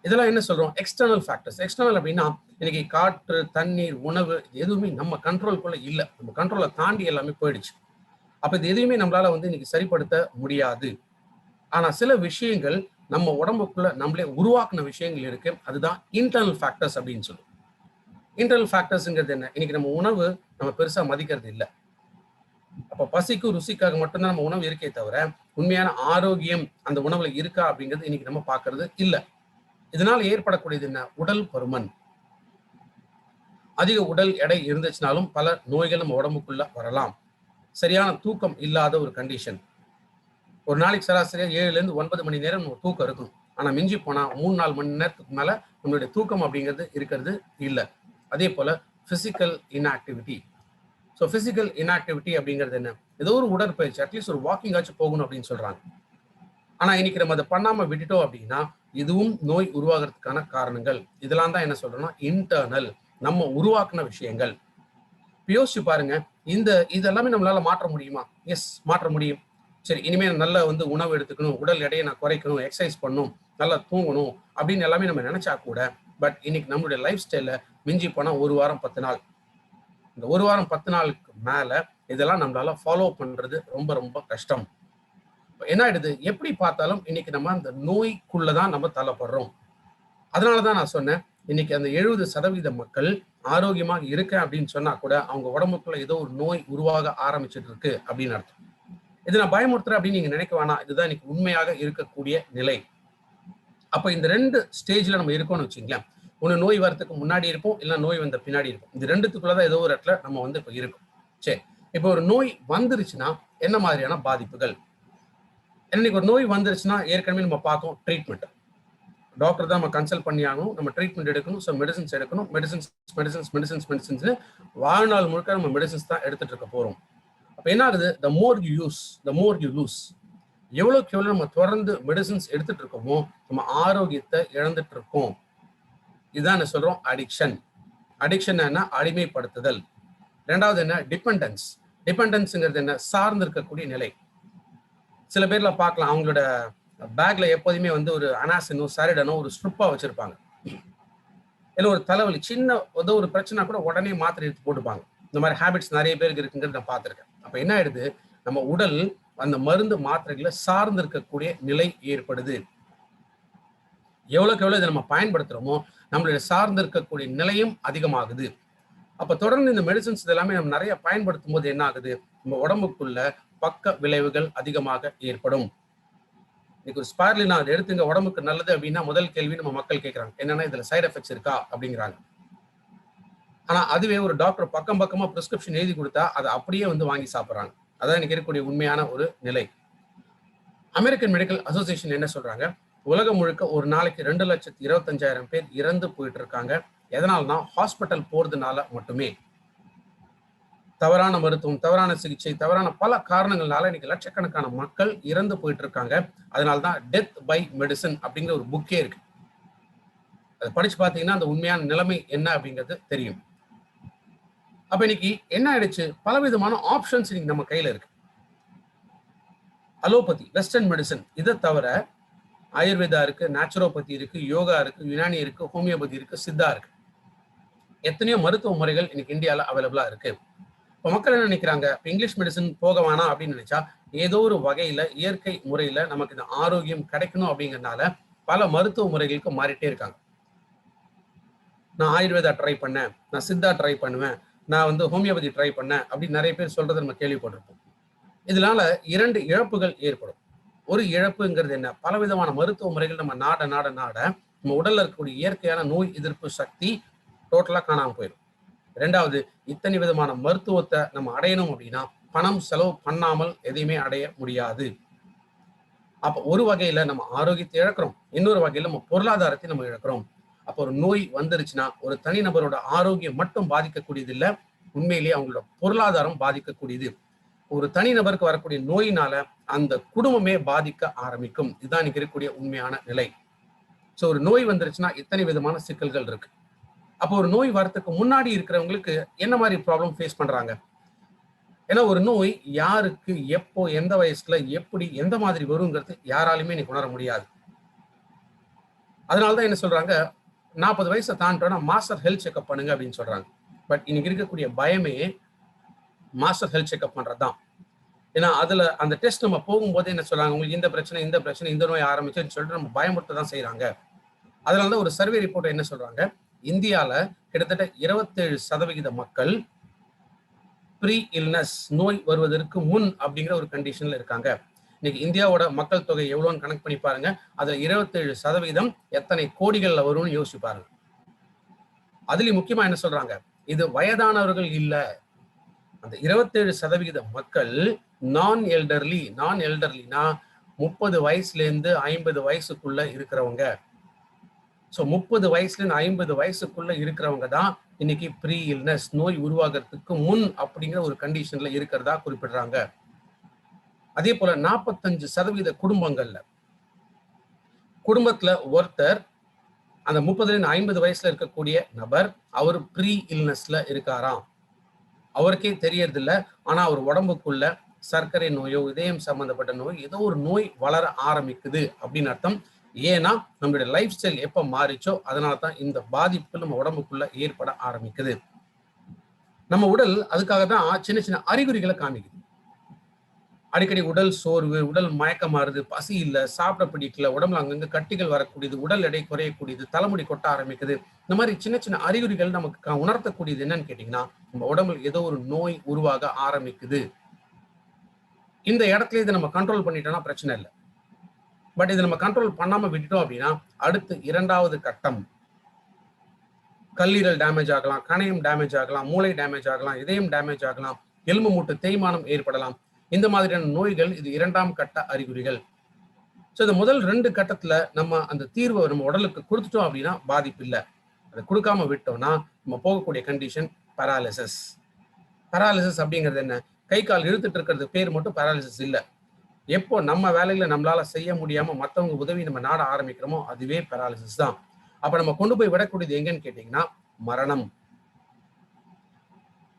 Speaker 1: இதெல்லாம் என்ன சொல்றோம், எக்ஸ்டர்னல் ஃபேக்டர்ஸ். எக்ஸ்டர்னல் அப்படின்னா இன்னைக்கு காற்று, தண்ணீர், உணவு எதுவுமே நம்ம கண்ட்ரோல்குள்ள இல்லை. நம்ம கண்ட்ரோலை தாண்டி எல்லாமே போயிடுச்சு. அப்ப இது எதையுமே நம்மளால இன்னைக்கு சரிப்படுத்த முடியாது. ஆனா சில விஷயங்கள் நம்ம உடம்புக்குள்ள நம்மளே உருவாக்குன விஷயங்கள் இருக்கு. அதுதான் இன்டர்னல் ஃபேக்டர்ஸ் அப்படின்னு சொல்லுவோம். இன்டர்னல் ஃபேக்டர்ஸ்ங்கிறது என்ன, இன்னைக்கு நம்ம உணவு நம்ம பெருசா மதிக்கிறது இல்லை. அப்ப பசிக்கும் ருசிக்காக மட்டும்தான் நம்ம உணவு இருக்கே தவிர உண்மையான ஆரோக்கியம் அந்த உணவுல இருக்கா அப்படிங்கிறது இன்னைக்கு நம்ம பார்க்கறது இல்லை. இதனால ஏற்படக்கூடியது என்ன, உடல் பருமன். அதிக உடல் எடை இருந்துச்சுனாலும் பல நோய்கள் நம்ம உடம்புக்குள்ள வரலாம். சரியான தூக்கம் இல்லாத ஒரு கண்டிஷன். ஒரு நாளைக்கு சராசரியா 7-9 மணி நேரம் நம்ம தூக்கம் இருக்கும். ஆனா மிஞ்சி போனா 3-4 மணி நேரத்துக்கு மேல நம்மளுடைய தூக்கம் அப்படிங்கிறது இருக்கிறது இல்லை. அதே போல physical inactivity. So physical inactivity அப்படிங்கிறது என்ன? ஏதோ ஒரு உடற்பயிற்சி, அட்லீஸ்ட் ஒரு வாக்கிங் ஆச்சு போகணும் அப்படின்னு சொல்றாங்க. ஆனா இன்னைக்கு நம்ம அதை பண்ணாம விட்டுட்டோம் அப்படின்னா இதுவும் நோய் உருவாகிறதுக்கான காரணங்கள். இதெல்லாம் தான் என்ன சொல்றோம்னா இன்டர்னல், நம்ம உருவாக்குன விஷயங்கள். யோசிச்சு பாருங்க, இதெல்லாமே நம்மளால மாற்ற முடியுமா? எஸ், மாற்ற முடியும். சரி, இனிமே நல்ல உணவு எடுத்துக்கணும், உடல் எடையை நான் குறைக்கணும், எக்ஸசைஸ் பண்ணணும், நல்லா தூங்கணும் அப்படின்னு எல்லாமே நம்ம நினைச்சா கூட, பட் இன்னைக்கு நம்மளுடைய லைஃப் ஸ்டைல மிஞ்சி போனா 1 வாரம் 10 நாள், இந்த 1 வாரம் 10 நாளுக்கு மேல இதெல்லாம் நம்மளால ஃபாலோ பண்றது ரொம்ப ரொம்ப கஷ்டம். என்ன ஆயிடுது, எப்படி பார்த்தாலும் இன்னைக்கு நம்ம அந்த நோய்க்குள்ளதான் நம்ம தள்ளப்படுறோம். அதனாலதான் நான் சொன்னேன், இன்னைக்கு அந்த 70% மக்கள் ஆரோக்கியமாக இருக்கேன் அப்படின்னு சொன்னா கூட அவங்க உடம்புக்குள்ள ஏதோ ஒரு நோய் உருவாக ஆரம்பிச்சுட்டு இருக்கு அப்படின்னு அர்த்தம். இது நான் பயமுறுத்துறேன் அப்படின்னு நீங்க நினைக்க வேணாம். இதுதான் இன்னைக்கு உண்மையாக இருக்கக்கூடிய நிலை. அப்ப இந்த 2 ஸ்டேஜ்ல நம்ம இருக்கோம்னு வச்சுங்களேன். ஒண்ணு நோய் வரதுக்கு முன்னாடி இருப்போம், இல்ல நோய் வந்த பின்னாடி இருக்கும். இது 2த்துக்குள்ளதான் ஏதோ ஒரு இடத்துல நம்ம இப்ப இருக்கும். சரி, இப்ப ஒரு நோய் வந்துருச்சுன்னா என்ன மாதிரியான பாதிப்புகள்? இன்னைக்கு ஒரு நோய் வந்துருச்சுன்னா ஏற்கனவே நம்ம பார்த்தோம், ட்ரீட்மெண்ட். டாக்டர் தான் நம்ம கன்சல்ட் பண்ணி ஆகணும், நம்ம ட்ரீட்மெண்ட் எடுக்கணும், ஸோ மெடிசன்ஸ் எடுக்கணும். மெடிசன்ஸ் வாழ்நாள் முழுக்க நம்ம மெடிசன்ஸ் தான் எடுத்துட்டு இருக்க போறோம். அப்ப என்ன ஆகுது, த மோர் யூ லூஸ். எவ்வளவுக்கு எவ்வளவு நம்ம தொடர்ந்து மெடிசன்ஸ் எடுத்துட்டு இருக்கோமோ நம்ம ஆரோக்கியத்தை இழந்துட்டு இருக்கோம். இதுதான் என்ன சொல்றோம், அடிக்ஷன். அடிக்ஷன் என்ன, அடிமைப்படுத்துதல். ரெண்டாவது என்ன, டிபெண்டன்ஸ்ங்கிறது என்ன, சார்ந்து இருக்கக்கூடிய நிலை. சில பேர்ல பார்க்கலாம், அவங்களோட பேக்ல எப்போதுமே ஒரு அனாசினோ சாரிடனோ ஒரு ஸ்ட்ரிப்பா வச்சிருப்பாங்க. இல்லை ஒரு தலைவலி, சின்ன ஏதோ ஒரு பிரச்சனை கூட உடனே மாத்திரை எடுத்து போட்டுப்பாங்க. இந்த மாதிரி ஹேபிட்ஸ் நிறைய பேருக்கு இருக்குங்கிறது நான் பார்த்துருக்கேன். அப்ப என்ன ஆயிடுது, நம்ம உடல் அந்த மருந்து மாத்திரைகளை சார்ந்து இருக்கக்கூடிய நிலை ஏற்படுது. எவ்வளவுக்கு எவ்வளவு இதை நம்ம பயன்படுத்துறோமோ நம்மளுடைய சார்ந்து இருக்கக்கூடிய நிலையும் அதிகமாகுது. அப்ப தொடர்ந்து இந்த மெடிசன்ஸ் இதெல்லாமே நம்ம நிறைய பயன்படுத்தும் போது என்ன ஆகுது, நம்ம உடம்புக்குள்ள பக்க விளைவுகள் அதிகமாக ஏற்படும். இன்னைக்கு ஒரு ஸ்பைருலினா அதை எடுத்துங்க, உடம்புக்கு நல்லது அப்படின்னா முதல் கேள்வி நம்ம மக்கள் கேட்கறாங்க, என்னன்னா இதுல சைடு எஃபெக்ட்ஸ் இருக்கா அப்படிங்கிறாங்க. ஆனா அதுவே ஒரு டாக்டர் பக்கமா பிரிஸ்கிரிப்ஷன் எழுதி கொடுத்தா அதை அப்படியே வாங்கி சாப்பிடுறாங்க. அதான் இன்னைக்கு இருக்கக்கூடிய உண்மையான ஒரு நிலை. அமெரிக்கன் மெடிக்கல் அசோசியேஷன் என்ன சொல்றாங்க, உலகம் முழுக்க ஒரு நாளைக்கு 2,25,000 பேர் இறந்து போயிட்டு இருக்காங்க. எதனால்னா ஹாஸ்பிட்டல் போறதுனால மட்டுமே. தவறான மருத்துவம், தவறான சிகிச்சை, தவறான பல காரணங்களால இன்னைக்கு லட்சக்கணக்கான மக்கள் இறந்து போயிட்டு இருக்காங்க. அதனால்தான் டெத் பை மெடிசன் அப்படிங்கிற ஒரு புக்கே இருக்கு. அதை படிச்சு பார்த்தீங்கன்னா அந்த உண்மையான நிலைமை என்ன அப்படிங்கிறது தெரியும். அப்ப இன்னைக்கு என்ன ஆயிடுச்சு, பலவிதமான ஆப்ஷன்ஸ் இன்னைக்கு நம்ம கையில இருக்கு. அலோபதி, வெஸ்டர்ன் மெடிசன், இதை தவிர ஆயுர்வேதா இருக்கு, நேச்சுரோபதி இருக்கு, யோகா இருக்கு, யுனானி இருக்கு, ஹோமியோபதி இருக்கு, சித்தா இருக்கு. எத்தனையோ மருத்துவ முறைகள் இன்னைக்கு இந்தியாவில் அவைலபிளா இருக்கு. இப்போ மக்கள் என்ன நினைக்கிறாங்க, இப்போ இங்கிலீஷ் மெடிசன் போக வேணாம் அப்படின்னு நினைச்சா ஏதோ ஒரு வகையில இயற்கை முறையில நமக்கு இந்த ஆரோக்கியம் கிடைக்கணும் அப்படிங்கிறதுனால பல மருத்துவ முறைகளுக்கு மாறிட்டே இருக்காங்க. நான் ஆயுர்வேதா ட்ரை பண்ணேன், நான் சித்தா ட்ரை பண்ணுவேன், நான் ஹோமியோபதி ட்ரை பண்ணேன் அப்படின்னு நிறைய பேர் சொல்றதை நம்ம கேள்விப்பட்டிருப்போம். இதனால 2 இழப்புகள் ஏற்படும். ஒரு இழப்புங்கிறது என்ன, பலவிதமான மருத்துவ முறைகள் நம்ம நாட நம்ம உடல்ல இருக்கக்கூடிய இயற்கையான நோய் எதிர்ப்பு சக்தி டோட்டலா காணாம போயிடும். 2வது, இத்தனை விதமான மருத்துவத்தை நம்ம அடையணும் அப்படின்னா பணம் செலவு பண்ணாமல் எதையுமே அடைய முடியாது. அப்ப ஒரு வகையில நம்ம ஆரோக்கியத்தை இழக்கிறோம், இன்னொரு வகையில நம்ம பொருளாதாரத்தை நம்ம இழக்கிறோம். அப்போ ஒரு நோய் வந்துருச்சுன்னா ஒரு தனிநபரோட ஆரோக்கியம் மட்டும் பாதிக்கக்கூடியது இல்லை, உண்மையிலேயே அவங்களோட பொருளாதாரம் பாதிக்கக்கூடியது. ஒரு தனிநபருக்கு வரக்கூடிய நோயினால அந்த குடும்பமே பாதிக்க ஆரம்பிக்கும். இதுதான் இன்னைக்கு இருக்கக்கூடிய உண்மையான நிலை. ஸோ ஒரு நோய் வந்துருச்சுன்னா இத்தனை விதமான சிக்கல்கள் இருக்கு. அப்போ ஒரு நோய் வரத்துக்கு முன்னாடி இருக்கிறவங்களுக்கு என்ன மாதிரி ப்ராப்ளம் ஃபேஸ் பண்றாங்க? ஏன்னா ஒரு நோய் யாருக்கு எப்போ எந்த வயசுல எப்படி எந்த மாதிரி வருங்கிறது யாராலுமே இன்னைக்கு உணர முடியாது. அதனாலதான் என்ன சொல்றாங்க, 40 வயசை தாண்டோம்னா மாஸ்டர் ஹெல்த் செக்அப் பண்ணுங்க அப்படின்னு சொல்றாங்க. பட் இன்னைக்கு இருக்கக்கூடிய பயமே மாஸ்டர் ஹெல்த் செக்அப் பண்றதுதான். ஏன்னா அதுல அந்த டெஸ்ட் நம்ம போகும்போது என்ன சொல்றாங்க, உங்களுக்கு இந்த பிரச்சனை இந்த நோய் ஆரம்பிச்சுன்னு சொல்லிட்டு நம்ம பயமுறுத்த தான் செய்யறாங்க. அதனாலதான் ஒரு சர்வே ரிப்போர்ட் என்ன சொல்றாங்க, இந்தியால கிட்டத்தட்ட 27% மக்கள் ப்ரீ இல்னஸ், நோய் வருவதற்கு முன் அப்படிங்கிற ஒரு கண்டிஷன்ல இருக்காங்க. இன்னைக்கு இந்தியாவோட மக்கள் தொகை எவ்வளவுன்னு கணக்கு பண்ணி பாருங்க. அதுல 27% எத்தனை கோடிகள்ல வரும்னு யோசிச்சு பாருங்க. அதுலயும் முக்கியமா என்ன சொல்றாங்க, இது வயதானவர்கள் இல்ல. அந்த 27% மக்கள் நான் எல்டர்லினா 30 வயசுல இருந்து 50 வயசுக்குள்ள இருக்கிறவங்க. ஸோ 30 வயசுல இருந்து 50 வயசுக்குள்ள இருக்கிறவங்க தான் இன்னைக்கு ப்ரீ இல்னஸ், நோய் உருவாகிறதுக்கு முன் அப்படிங்கிற ஒரு கண்டிஷன்ல இருக்கிறதா குறிப்பிடுறாங்க. அதே போல 45% குடும்பத்துல ஒருத்தர் அந்த 30-50 வயசுல இருக்கக்கூடிய நபர் அவர் ப்ரீ இல்னஸ்ல இருக்காராம். அவருக்கே தெரியறது இல்ல. ஆனா அவர் உடம்புக்குள்ள சர்க்கரை நோயோ, இதயம் சம்பந்தப்பட்ட நோய், ஏதோ ஒரு நோய் வளர ஆரம்பிக்குது அப்படின்னு அர்த்தம். ஏன்னா நம்மளுடைய லைஃப் ஸ்டைல் எப்ப மாறிச்சோ அதனால தான் இந்த பாதிப்பு நம்ம உடம்புக்குள்ள ஏற்பட ஆரம்பிக்குது. நம்ம உடல் அதுக்காக தான் சின்ன சின்ன அறிகுறிகளை காமிக்குது. அடிக்கடி உடல் சோர்வு, உடல் மயக்கமாறுது, பசி இல்ல, சாப்பிட பிடிக்கல, உடம்புல அங்கங்க கட்டிகள் வரக்கூடியது, உடல் எடை குறையக்கூடியது, தலைமுடி கொட்ட ஆரம்பிக்குது. இந்த மாதிரி சின்ன சின்ன அறிகுறிகள் நமக்கு உணர்த்தக்கூடியது என்னன்னு கேட்டீங்கன்னா, நம்ம உடம்புல ஏதோ ஒரு நோய் உருவாக ஆரம்பிக்குது. இந்த இடத்துல இதை நம்ம கண்ட்ரோல் பண்ணிட்டோம்னா பிரச்சனை இல்லை. பட் இதை நம்ம கண்ட்ரோல் பண்ணாம விட்டுட்டோம் அப்படின்னா அடுத்து 2வது கட்டம் கல்லீரல் டேமேஜ் ஆகலாம், கணையம் டேமேஜ் ஆகலாம், மூளை டேமேஜ் ஆகலாம், இதயம் டேமேஜ் ஆகலாம், எலும்பு மூட்டு தேய்மானம் ஏற்படலாம். இந்த மாதிரியான நோய்கள் இது 2ஆம் கட்ட அறிகுறிகள். ஸோ இந்த முதல் 2 கட்டத்துல நம்ம அந்த தீர்வை நம்ம உடலுக்கு கொடுத்துட்டோம் அப்படின்னா பாதிப்பு இல்லை. அதை கொடுக்காம விட்டோம்னா நம்ம போகக்கூடிய கண்டிஷன் பராலிசிஸ். பராலிசிஸ் அப்படிங்கிறது என்ன? கை கால் இழுத்துட்டு இருக்கிறது பேர் மட்டும் பராலிசிஸ் இல்லை. எப்போ நம்ம வேலைகளை நம்மளால செய்ய முடியாம மற்றவங்க உதவி நம்ம நாட ஆரம்பிக்கிறோமோ அதுவே பராலிசிஸ் தான். அப்ப நம்ம கொண்டு போய் விடக்கூடியது எங்கன்னு கேட்டீங்கன்னா மரணம்.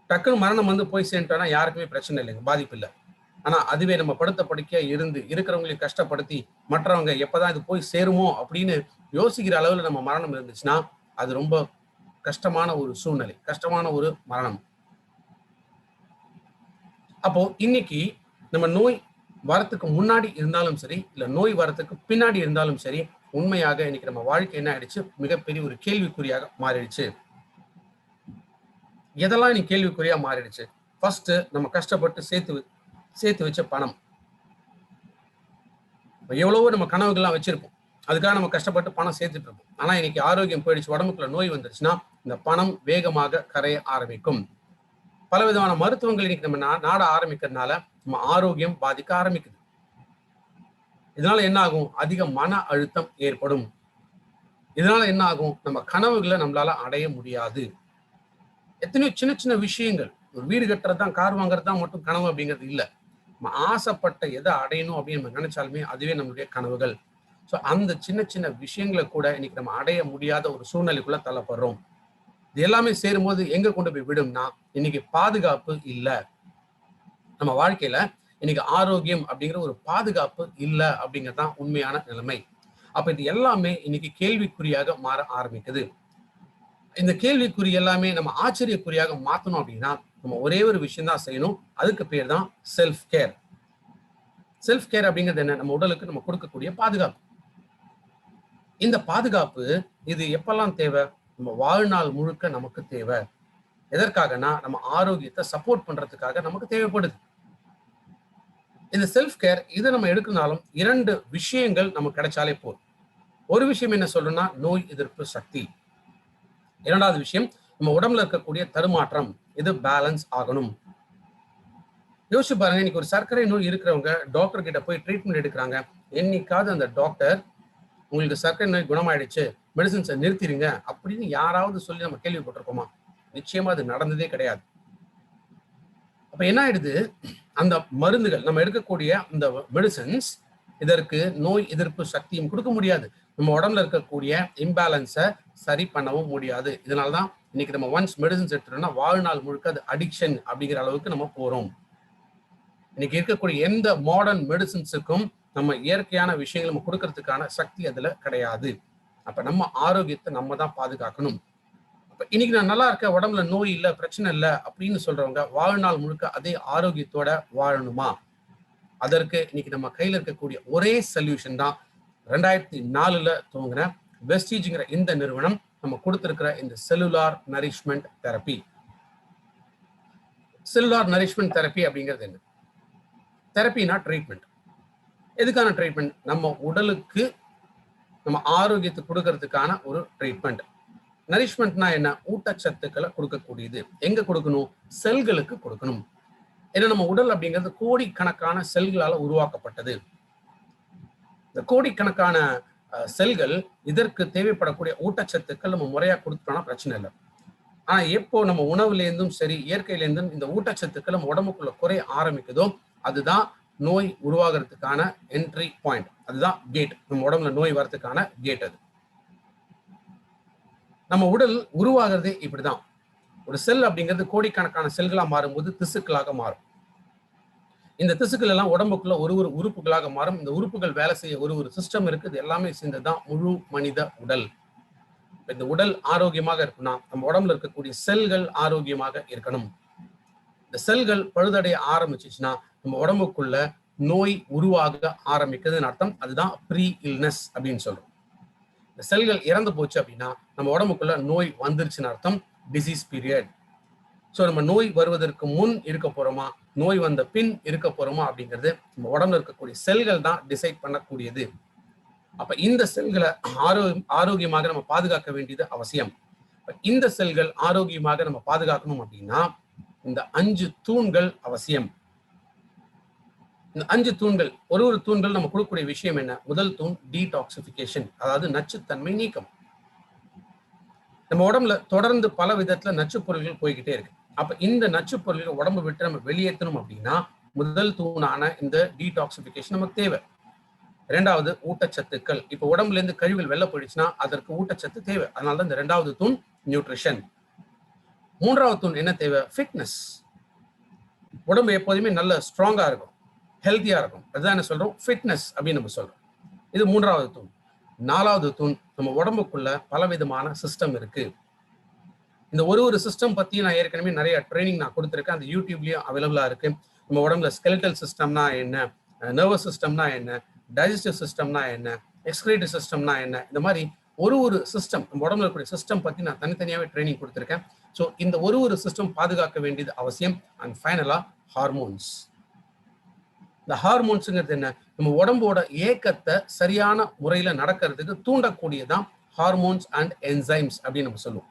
Speaker 1: டக்குன்னு மரணம் வந்து போய் சேர்ந்துட்டோம்னா யாருக்குமே பிரச்சனை இல்லைங்க, பாதிப்பு இல்லை. ஆனா அதுவே நம்ம படுத்த படுக்கையா இருந்து இருக்கிறவங்களையும் கஷ்டப்படுத்தி மற்றவங்க எப்பதான் இது போய் சேருமோ அப்படின்னு யோசிக்கிற அளவுல நம்ம மரணம் இருந்துச்சுன்னா அது ரொம்ப கஷ்டமான ஒரு சூழ்நிலை, கஷ்டமான ஒரு மரணம். அப்போ இன்னைக்கு நம்ம நோய் வரத்துக்கு முன்னாடி இருந்தாலும் சரி, இல்ல நோய் வரத்துக்கு பின்னாடி இருந்தாலும் சரி, உண்மையாக இன்னைக்கு நம்ம வாழ்க்கை என்ன ஆயிடுச்சு, மிகப்பெரிய ஒரு கேள்விக்குறியாக மாறிடுச்சு. எதெல்லாம் இன்னைக்கு கேள்விக்குறியா மாறிடுச்சு? ஃபர்ஸ்ட் நம்ம கஷ்டப்பட்டு சேர்த்து வச்ச பணம். எவ்வளவோ நம்ம கனவுகள்லாம் வச்சிருப்போம், அதுக்காக நம்ம கஷ்டப்பட்டு பணம் சேர்த்துட்டு இருப்போம். ஆனா இன்னைக்கு ஆரோக்கியம் போயிடுச்சு, உடம்புக்குள்ள நோய் வந்துருச்சுன்னா இந்த பணம் வேகமாக கரைய ஆரம்பிக்கும். பல விதமான மருத்துவங்கள் இன்னைக்கு நம்ம நாட ஆரம்பிக்கிறதுனால நம்ம ஆரோக்கியம் பாதிக்க ஆரம்பிக்குது. இதனால என்ன ஆகும்? அதிக மன அழுத்தம் ஏற்படும். இதனால என்ன ஆகும்? நம்ம கனவுகளை நம்மளால அடைய முடியாது. எத்தனையோ சின்ன சின்ன விஷயங்கள், ஒரு வீடு கட்டுறது தான், கார் வாங்குறது தான் மட்டும் கனவு அப்படிங்கிறது இல்லை. நம்ம ஆசைப்பட்ட எதை அடையணும் அப்படின்னு நம்ம நினைச்சாலுமே அதுவே நம்மளுடைய கனவுகள். ஸோ அந்த சின்ன சின்ன விஷயங்களை கூட இன்னைக்கு நம்ம அடைய முடியாத ஒரு சூழ்நிலைக்குள்ள தள்ளப்படுறோம். இது எல்லாமே சேரும்போது எங்க கொண்டு போய் விடும்னா இன்னைக்கு பாதுகாப்பு இல்லை. நம்ம வாழ்க்கையில இன்னைக்கு ஆரோக்கியம் அப்படிங்கிற ஒரு பாதுகாப்பு இல்லை அப்படிங்கிறது தான் உண்மையான நிலைமை. அப்ப இது எல்லாமே இன்னைக்கு கேள்விக்குறியாக மாற ஆரம்பிக்குது. இந்த கேள்விக்குறி எல்லாமே நம்ம ஆச்சரியக்குறியாக மாத்தணும் அப்படின்னா நம்ம ஒரே ஒரு விஷயம் தான் செய்யணும். அதுக்கு பேர் தான் செல்ஃப் கேர். செல்ஃப் கேர் அப்படிங்கிறது என்ன? நம்ம உடலுக்கு நம்ம கொடுக்கக்கூடிய பாதுகாப்பு. இந்த பாதுகாப்பு இது எப்பெல்லாம் தேவை? நம்ம வாழ்நாள் முழுக்க நமக்கு தேவை. எதற்காகனா நம்ம ஆரோக்கியத்தை சப்போர்ட் பண்றதுக்காக நமக்கு தேவைப்படுது. இந்த செல்ஃப் கேர் இதை நம்ம எடுக்கனாலும் 2 விஷயங்கள் நமக்கு கிடைச்சாலே போதும். ஒரு விஷயம் என்ன சொல்றோம்னா நோய் எதிர்ப்பு சக்தி. 2வது விஷயம் நம்ம உடம்புல இருக்கக்கூடிய தடுமாற்றம், இது பேலன்ஸ் ஆகணும். யோசிச்சு பாருங்க, இன்னைக்கு ஒரு சர்க்கரை நோய் இருக்கிறவங்க டாக்டர் கிட்ட போய் ட்ரீட்மெண்ட் எடுக்கிறாங்க. என்னைக்காவது அந்த டாக்டர் உங்களுக்கு சர்க்கரை நோய் குணமாயிடுச்சு, மெடிசின்ஸை நிறுத்திடுங்க அப்படின்னு யாராவது சொல்லி நம்ம கேள்விப்பட்டிருக்கோமா? நிச்சயமா அது நடந்ததே கிடையாது. அப்ப என்ன ஆயிடுது? அந்த மருந்துகள் நம்ம எடுக்கக்கூடிய இந்த மெடிசின்ஸ் இதற்கு நோய் எதிர்ப்பு சக்தியும் கொடுக்க முடியாது. நம்ம உடம்புல இருக்கக்கூடிய இம்பேலன்ஸை சரி பண்ணவும் முடியாது. இதனாலதான் இன்னைக்கு நம்ம ஒன்ஸ் மெடிசின்ஸ் எடுத்துட்டோம்னா வாழ்நாள் முழுக்க அது அடிக்ஷன் அப்படிங்கிற அளவுக்கு நம்ம போறோம். இன்னைக்கு இருக்கக்கூடிய எந்த மாடர்ன் மெடிசின்ஸுக்கும் நம்ம இயற்கையான விஷயங்கள் நம்ம கொடுக்கறதுக்கான சக்தி அதுல கிடையாது. அப்ப நம்ம ஆரோக்கியத்தை நம்ம தான் பாதுகாக்கணும். அப்ப இன்னைக்கு நான் நல்லா இருக்கேன், உடம்புல நோய் இல்லை, பிரச்சனை இல்லை அப்படின்னு சொல்றவங்க வாழ்நாள் முழுக்க அதே ஆரோக்கியத்தோட வாழணுமா? அதற்கு இன்னைக்கு நம்ம கையில இருக்கக்கூடிய ஒரே சொல்யூஷன் தான் 2004 துவங்கின வெஸ்டீஜ்ங்கிற இந்த நிறுவனம் நம்ம கொடுத்திருக்கிற இந்த cellular nourishment therapy. Cellular nourishment therapy அப்படிங்கிறது என்ன? தெரப்பினா ட்ரீட்மெண்ட். எதுக்கான ட்ரீட்மெண்ட்? நம்ம உடலுக்கு நம்ம ஆரோக்கியத்தை கொடுக்கறதுக்கான ஒரு ட்ரீட்மெண்ட். நரிஷ்மெண்ட்னா என்ன? ஊட்டச்சத்துக்களை கொடுக்கக்கூடியது. எங்க கொடுக்கணும்? செல்களுக்கு கொடுக்கணும். ஏன்னா நம்ம உடல் அப்படிங்கிறது கோடிக்கணக்கான செல்களால உருவாக்கப்பட்டது. இந்த கோடிக்கணக்கான செல்கள் இதற்கு தேவைப்படக்கூடிய ஊட்டச்சத்துக்கள் நம்ம முறையா கொடுத்தோம்னா பிரச்சனை இல்லை. ஆனா எப்போ நம்ம உணவுல இருந்தும் சரி இயற்கையில இருந்தும் இந்த ஊட்டச்சத்துக்கள் நம்ம உடம்புக்குள்ள குறைய ஆரம்பிக்குதோ அதுதான் நோய் உருவாகிறதுக்கான என்ட்ரி பாயிண்ட், அதுதான் கேட். நம்ம உடம்புல நோய் வரதுக்கான கேட். அது நம்ம உடல் உருவாகிறதே இப்படிதான். ஒரு செல் அப்படிங்கிறது கோடிக்கணக்கான செல்களா மாறும்போது திசுக்களாக மாறும். இந்த திசுக்கள் எல்லாம் உடம்புக்குள்ள ஒரு ஒரு உறுப்புகளாக மாறும். இந்த உறுப்புகள் வேலை செய்ய ஒரு ஒரு சிஸ்டம் இருக்குது. எல்லாமே சேர்ந்ததுதான் முழு மனித உடல். இந்த உடல் ஆரோக்கியமாக இருக்குன்னா நம்ம உடம்புல இருக்கக்கூடிய செல்கள் ஆரோக்கியமாக இருக்கணும். இந்த செல்கள் பழுதடைய ஆரம்பிச்சுச்சுன்னா நம்ம உடம்புக்குள்ள நோய் உருவாக ஆரம்பிக்குதுன்னு அர்த்தம். அதுதான் ப்ரீ இல்னஸ் அப்படின்னு சொல்றோம். இந்த செல்கள் இறந்து போச்சு அப்படின்னா நம்ம உடம்புக்குள்ள நோய் வந்துருச்சுன்னு அர்த்தம், டிசீஸ் பீரியட். ஸோ நம்ம நோய் வருவதற்கு முன் இருக்க போறோமா, நோய் வந்த பின் இருக்க போறோமா அப்படிங்கிறது நம்ம உடம்புல இருக்கக்கூடிய செல்கள் தான் டிசைட் பண்ணக்கூடியது. அப்ப இந்த செல்களை ஆரோக்கியமாக நம்ம பாதுகாக்க வேண்டியது அவசியம். இந்த செல்கள் ஆரோக்கியமாக நம்ம பாதுகாக்கணும் அப்படின்னா இந்த 5 தூண்கள் அவசியம். இந்த 5 தூண்கள், ஒரு ஒரு தூண்கள் நம்ம கொடுக்கக்கூடிய விஷயம் என்ன? முதல் தூண் டீடாக்சிபிகேஷன், அதாவது நச்சுத்தன்மை நீக்கம். நம்ம உடம்புல தொடர்ந்து பல விதத்துல நச்சு பொருள்கள் போய்கிட்டே இருக்கு. அப்ப இந்த நச்சு பொருள்கள் உடம்பு விட்டு நம்ம வெளியேற்றணும் அப்படின்னா முதல் தூணான இந்த டீடாக்சிபிகேஷன் நமக்கு தேவை. இரண்டாவது ஊட்டச்சத்துக்கள். இப்ப உடம்புல இருந்து கழிவுகள் வெளில போயிடுச்சுன்னா அதற்கு ஊட்டச்சத்து தேவை. அதனாலதான் இந்த இரண்டாவது தூண் நியூட்ரிஷன். மூன்றாவது தூண் என்ன தேவை? ஃபிட்னஸ். உடம்பு எப்போதுமே நல்ல ஸ்ட்ராங்கா இருக்கும், ஹெல்த்தியா இருக்கும். அதுதான் என்ன சொல்றோம்? ஃபிட்னஸ் அப்படின்னு நம்ம சொல்றோம். இது மூன்றாவது தூண். நாலாவது தூண், நம்ம உடம்புக்குள்ள பலவிதமான சிஸ்டம் இருக்கு. இந்த ஒரு ஒரு சிஸ்டம் பத்தி நான் ஏற்கனவே நிறைய ட்ரைனிங் நான் கொடுத்துருக்கேன். அந்த யூடியூப்லயும் அவைலபிளா இருக்கு. நம்ம உடம்புல ஸ்கெலிட்டல் சிஸ்டம்னா என்ன, நர்வஸ் சிஸ்டம்னா என்ன, டைஜஸ்டிவ் சிஸ்டம்னா என்ன, எக்ஸ்கிரேட்டிவ் சிஸ்டம்னா என்ன, இந்த மாதிரி ஒரு ஒரு சிஸ்டம், நம்ம உடம்புல இருக்கக்கூடிய சிஸ்டம் பத்தி நான் தனித்தனியாவே ட்ரைனிங் கொடுத்துருக்கேன். ஸோ இந்த ஒரு ஒரு சிஸ்டம் பாதுகாக்க வேண்டியது அவசியம். அண்ட் ஃபைனலா ஹார்மோன்ஸ். இந்த ஹார்மோன்ஸுங்கிறது என்ன? நம்ம உடம்போட ஏக்கத்தை சரியான முறையில நடக்கிறதுக்கு தூண்டக்கூடியதான் ஹார்மோன்ஸ் அண்ட் என்சைம்ஸ் அப்படின்னு நம்ம சொல்லுவோம்.